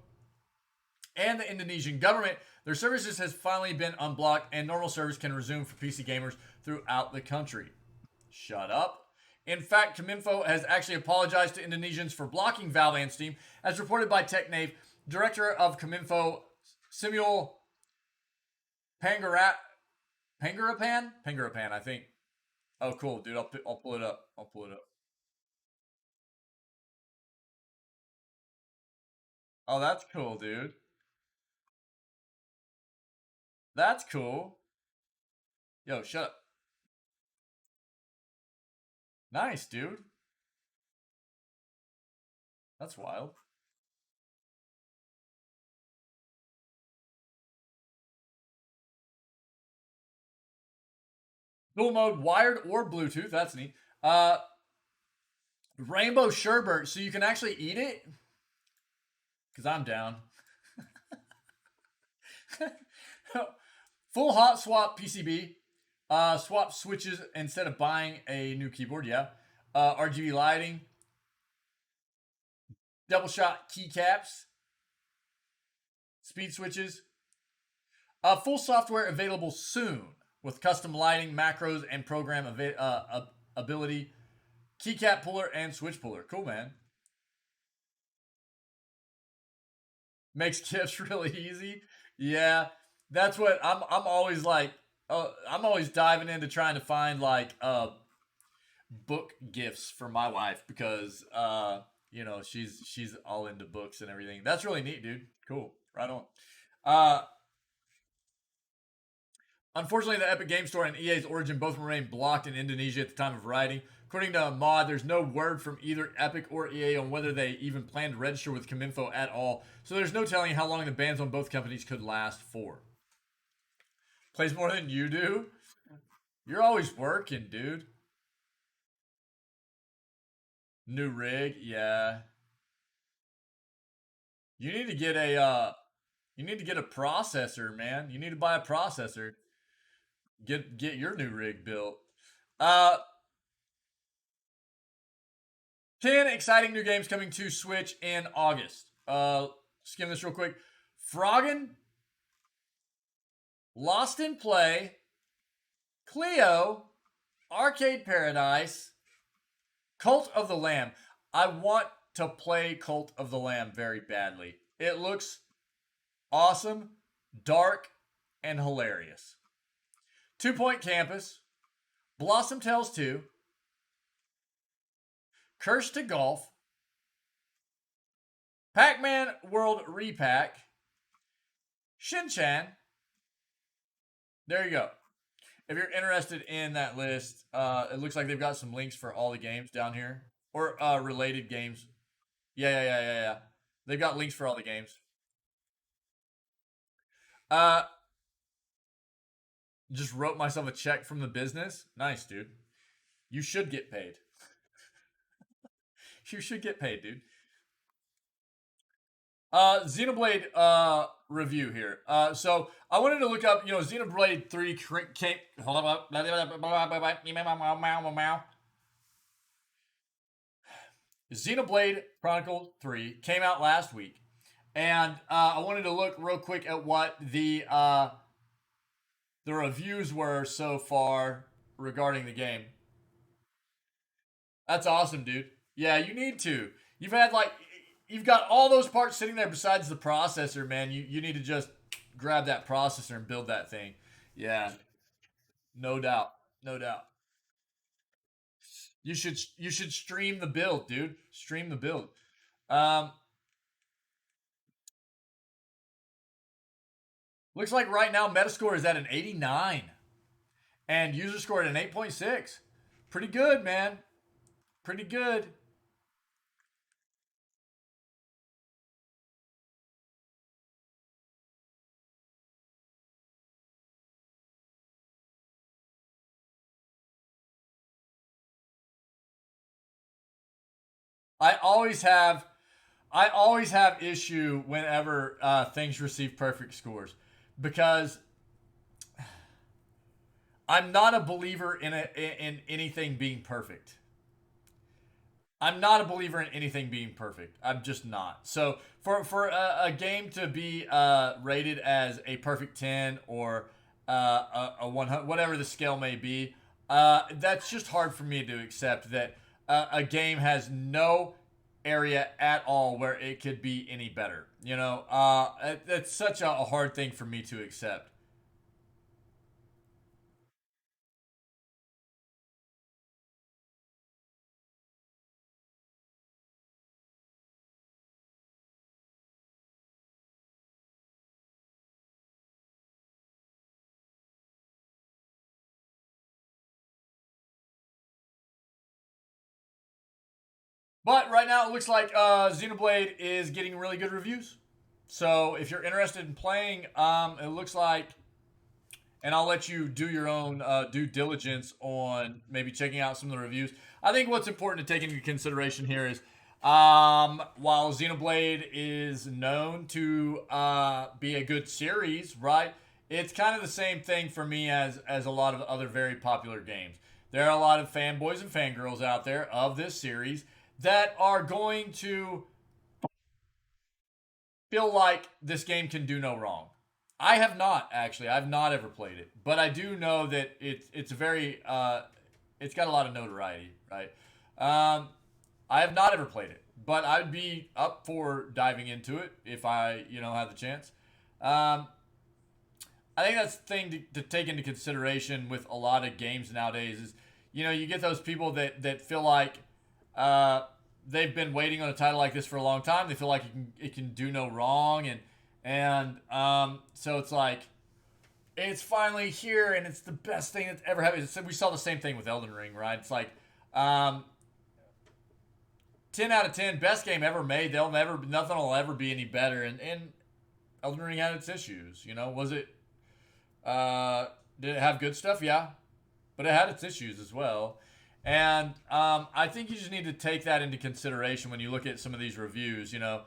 and the Indonesian government, their services has finally been unblocked and normal service can resume for PC gamers throughout the country. Shut up. In fact, Cominfo has actually apologized to Indonesians for blocking Valve and Steam, as reported by TechNave. Director of Cominfo, Samuel Pangarapan, I think. Oh, cool, dude. I'll pull it up. Oh, that's cool, dude. That's cool. Yo, shut up. Nice, dude. That's wild. Dual mode, wired or Bluetooth. That's neat. Rainbow sherbet, so you can actually eat it? Because I'm down. Full hot swap PCB. Swap switches instead of buying a new keyboard, yeah. RGB lighting. Double shot keycaps. Speed switches. Full software available soon with custom lighting, macros, and program ability. Keycap puller and switch puller. Cool, man. Makes gifts really easy. Yeah, that's what I'm always like. I'm always diving into trying to find like book gifts for my wife because you know she's all into books and everything. That's really neat, dude. Cool, right on. Unfortunately, the Epic Game Store and EA's Origin both remain blocked in Indonesia at the time of writing. According to Ahmad, there's no word from either Epic or EA on whether they even plan to register with Cominfo at all, so there's no telling how long the bans on both companies could last for. Plays more than you do? You're always working, dude. New rig, yeah. You need to get a processor, man. You need to buy a processor. Get your new rig built. 10 exciting new games coming to Switch in August. Skim this real quick. Froggen, Lost in Play, Cleo, Arcade Paradise, Cult of the Lamb. I want to play Cult of the Lamb very badly. It looks awesome, dark, and hilarious. 2 Point Campus, Blossom Tales 2, Curse to Golf, Pac-Man World Repack, Shin-Chan. There you go. If you're interested in that list, it looks like they've got some links for all the games down here. Or related games. Yeah. They've got links for all the games. Just wrote myself a check from the business. Nice, dude. You should get paid. You should get paid, dude. Xenoblade review here. So I wanted to look up, Xenoblade 3 came. Hold up. Xenoblade Chronicle 3 came out last week, and I wanted to look real quick at what the reviews were so far regarding the game. That's awesome, dude. Yeah, you need to. You've got all those parts sitting there besides the processor, man. You need to just grab that processor and build that thing. Yeah. No doubt. You should stream the build, dude. Stream the build. Looks like right now Metascore is at an 89. And user score at an 8.6. Pretty good, man. Pretty good. I always have issue whenever things receive perfect scores, because I'm not a believer in anything being perfect. I'm not a believer in anything being perfect. I'm just not. So for a game to be rated as a perfect 10 or a 100, whatever the scale may be, that's just hard for me to accept that a game has no area at all where it could be any better. That's such a hard thing for me to accept. But right now, it looks like Xenoblade is getting really good reviews. So if you're interested in playing, it looks like, and I'll let you do your own due diligence on maybe checking out some of the reviews. I think what's important to take into consideration here is, while Xenoblade is known to be a good series, right? It's kind of the same thing for me as a lot of other very popular games. There are a lot of fanboys and fangirls out there of this series that are going to feel like this game can do no wrong. I have not, actually. I've not ever played it. But I do know that it's a very, it's got a lot of notoriety, right? I have not ever played it. But I'd be up for diving into it if I, have the chance. I think that's the thing to take into consideration with a lot of games nowadays is, you get those people that feel like they've been waiting on a title like this for a long time. They feel like it can do no wrong, and so it's like it's finally here, and it's the best thing that's ever happened. We saw the same thing with Elden Ring, right? It's like 10 out of 10, best game ever made. Nothing will ever be any better, and Elden Ring had its issues. Was it? Did it have good stuff? Yeah, but it had its issues as well. And I think you just need to take that into consideration when you look at some of these reviews, you know.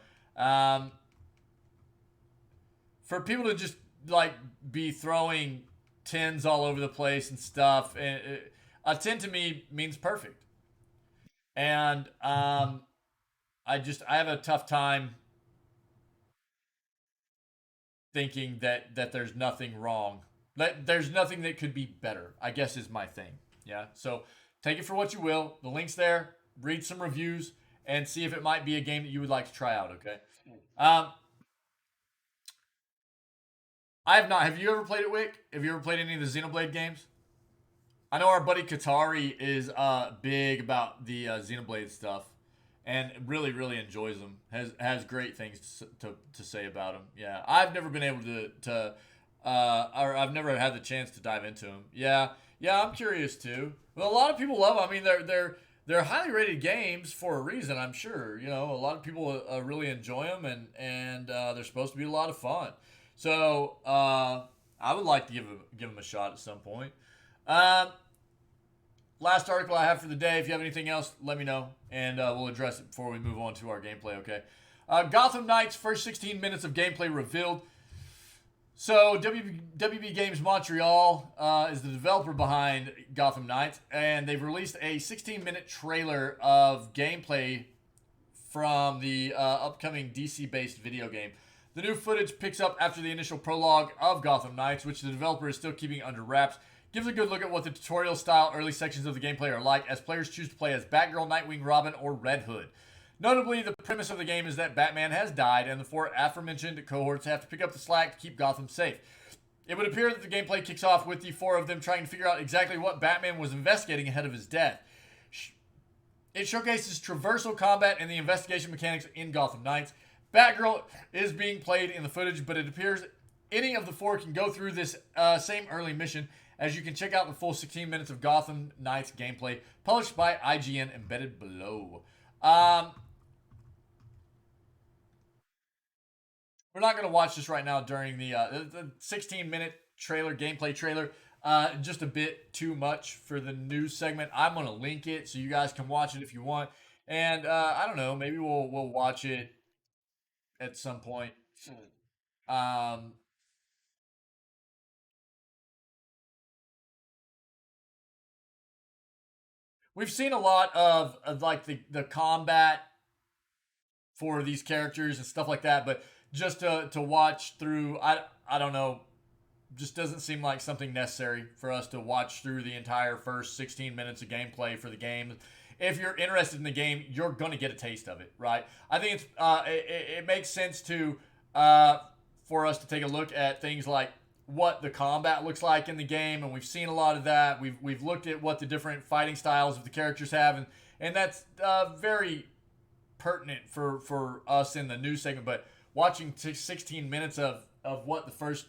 For people to just, like, be throwing 10s all over the place and stuff, a 10 to me means perfect. And I have a tough time thinking that there's nothing wrong. That there's nothing that could be better, I guess, is my thing. Yeah. So take it for what you will. The link's there. Read some reviews and see if it might be a game that you would like to try out. Okay. I have not. Have you ever played it, Wick? Have you ever played any of the Xenoblade games? I know our buddy Katari is big about the Xenoblade stuff, and really, really enjoys them. Has great things to say about them. Yeah, I've never been able or I've never had the chance to dive into them. Yeah, I'm curious too. Well, a lot of people love them. I mean, they're highly rated games for a reason, I'm sure. You know, a lot of people really enjoy them, and they're supposed to be a lot of fun. So I would like to give them a shot at some point. Last article I have for the day. If you have anything else, let me know, and we'll address it before we move on to our gameplay, okay? Gotham Knights' first 16 minutes of gameplay revealed. So, WB Games Montreal is the developer behind Gotham Knights, and they've released a 16-minute trailer of gameplay from the upcoming DC-based video game. The new footage picks up after the initial prologue of Gotham Knights, which the developer is still keeping under wraps. Gives a good look at what the tutorial-style early sections of the gameplay are like, as players choose to play as Batgirl, Nightwing, Robin, or Red Hood. Notably, the premise of the game is that Batman has died, and the four aforementioned cohorts have to pick up the slack to keep Gotham safe. It would appear that the gameplay kicks off with the four of them trying to figure out exactly what Batman was investigating ahead of his death. It showcases traversal combat and the investigation mechanics in Gotham Knights. Batgirl is being played in the footage, but it appears any of the four can go through this same early mission, as you can check out the full 16 minutes of Gotham Knights gameplay, published by IGN, embedded below. We're not going to watch this right now during the 16-minute gameplay trailer. Just a bit too much for the news segment. I'm going to link it so you guys can watch it if you want. And I don't know, maybe we'll watch it at some point. We've seen a lot of like the combat for these characters and stuff like that, but just to watch through, I don't know, just doesn't seem like something necessary for us to watch through the entire first 16 minutes of gameplay for the game. If you're interested in the game, you're going to get a taste of it, right? I think it's it makes sense to for us to take a look at things like what the combat looks like in the game, and we've seen a lot of that. We've looked at what the different fighting styles of the characters have, and that's very pertinent for us in the news segment. But watching 16 minutes of what the first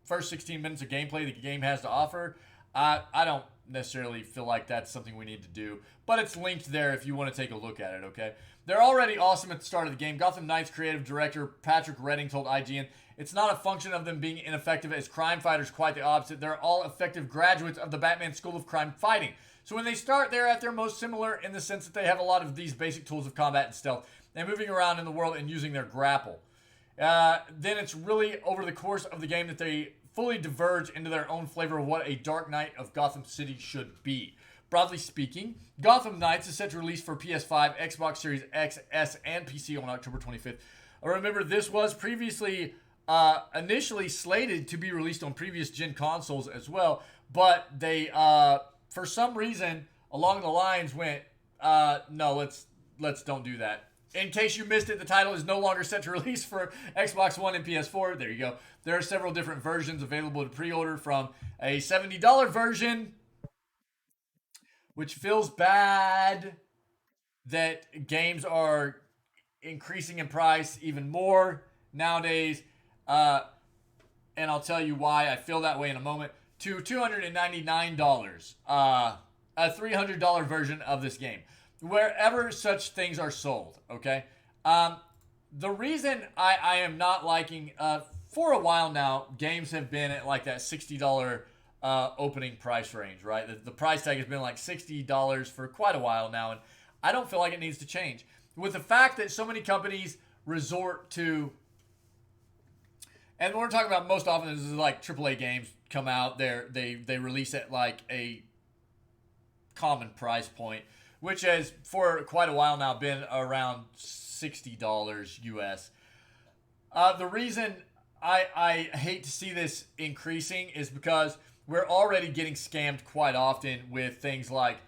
16 minutes of gameplay the game has to offer, I don't necessarily feel like that's something we need to do, but it's linked there if you want to take a look at it, okay? They're already awesome at the start of the game. Gotham Knights creative director Patrick Redding told IGN, "It's not a function of them being ineffective as crime fighters, quite the opposite. They're all effective graduates of the Batman School of Crime Fighting. So when they start, they're at their most similar in the sense that they have a lot of these basic tools of combat and stealth, and moving around in the world and using their grapple. Then it's really over the course of the game that they fully diverge into their own flavor of what a Dark Knight of Gotham City should be. Broadly speaking, Gotham Knights is set to release for PS5, Xbox Series X, S, and PC on October 25th. Remember, this was previously initially slated to be released on previous gen consoles as well, but they, for some reason, along the lines went, no, let's don't do that. In case you missed it, the title is no longer set to release for Xbox One and PS4. There you go. There are several different versions available to pre-order, from a $70 version, which feels bad that games are increasing in price even more nowadays. And I'll tell you why I feel that way in a moment. To $299, a $300 version of this game, wherever such things are sold, okay? The reason I am not liking, for a while now, games have been at like that $60 opening price range, right? The price tag has been like $60 for quite a while now, and I don't feel like it needs to change. With the fact that so many companies resort to, and what we're talking about most often is like AAA games come out, they release at like a common price point, which has for quite a while now been around $60 US. The reason I hate to see this increasing is because we're already getting scammed quite often with things like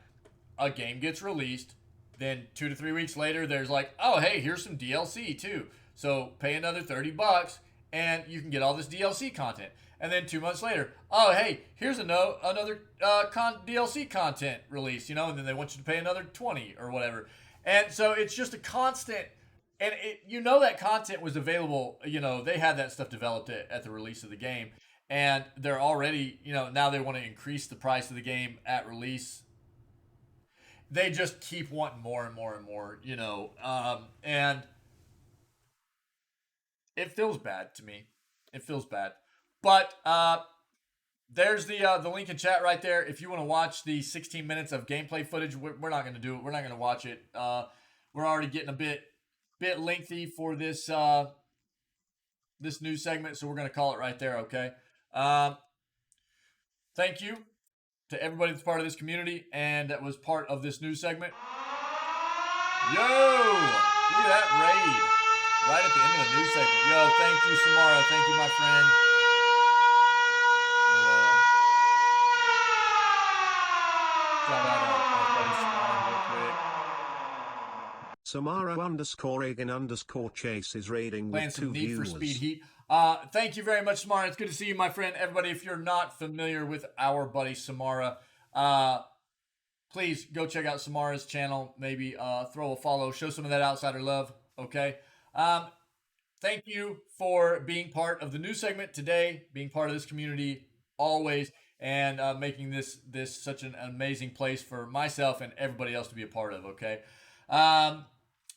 a game gets released, then 2 to 3 weeks later, there's like, oh, hey, here's some DLC too. So pay another $30 and you can get all this DLC content. And then 2 months later, oh, hey, here's another DLC content release, and then they want you to pay another $20 or whatever. And so it's just a constant, and that content was available, they had that stuff developed at the release of the game. And they're already, now they want to increase the price of the game at release. They just keep wanting more and more and more, and it feels bad to me. It feels bad. But there's the link in chat right there. If you want to watch the 16 minutes of gameplay footage, we're not going to do it. We're not going to watch it. We're already getting a bit lengthy for this this news segment, so we're going to call it right there, okay? Thank you to everybody that's part of this community and that was part of this news segment. Yo! Look at that raid. Right at the end of the news segment. Yo, thank you, Samara. Thank you, my friend. Shout out our buddy Samara real quick. Samara_Egan_Chase is raiding Playing with some 2 Need viewers. for Speed Heat. Thank you very much, Samara. It's good to see you, my friend. Everybody, if you're not familiar with our buddy Samara, please go check out Samara's channel. Maybe throw a follow. Show some of that outsider love, okay? Thank you for being part of the news segment today, being part of this community always, and making this such an amazing place for myself and everybody else to be a part of, okay?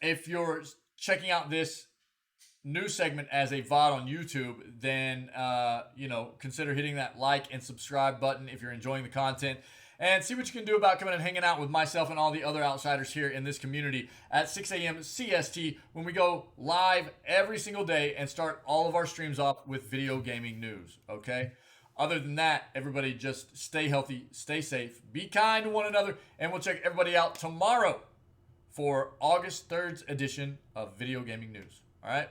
If you're checking out this news segment as a VOD on YouTube, then, consider hitting that like and subscribe button if you're enjoying the content. And see what you can do about coming and hanging out with myself and all the other outsiders here in this community at 6 a.m. CST when we go live every single day and start all of our streams off with video gaming news, okay? Other than that, everybody just stay healthy, stay safe, be kind to one another, and we'll check everybody out tomorrow for August 3rd's edition of Video Gaming News. All right?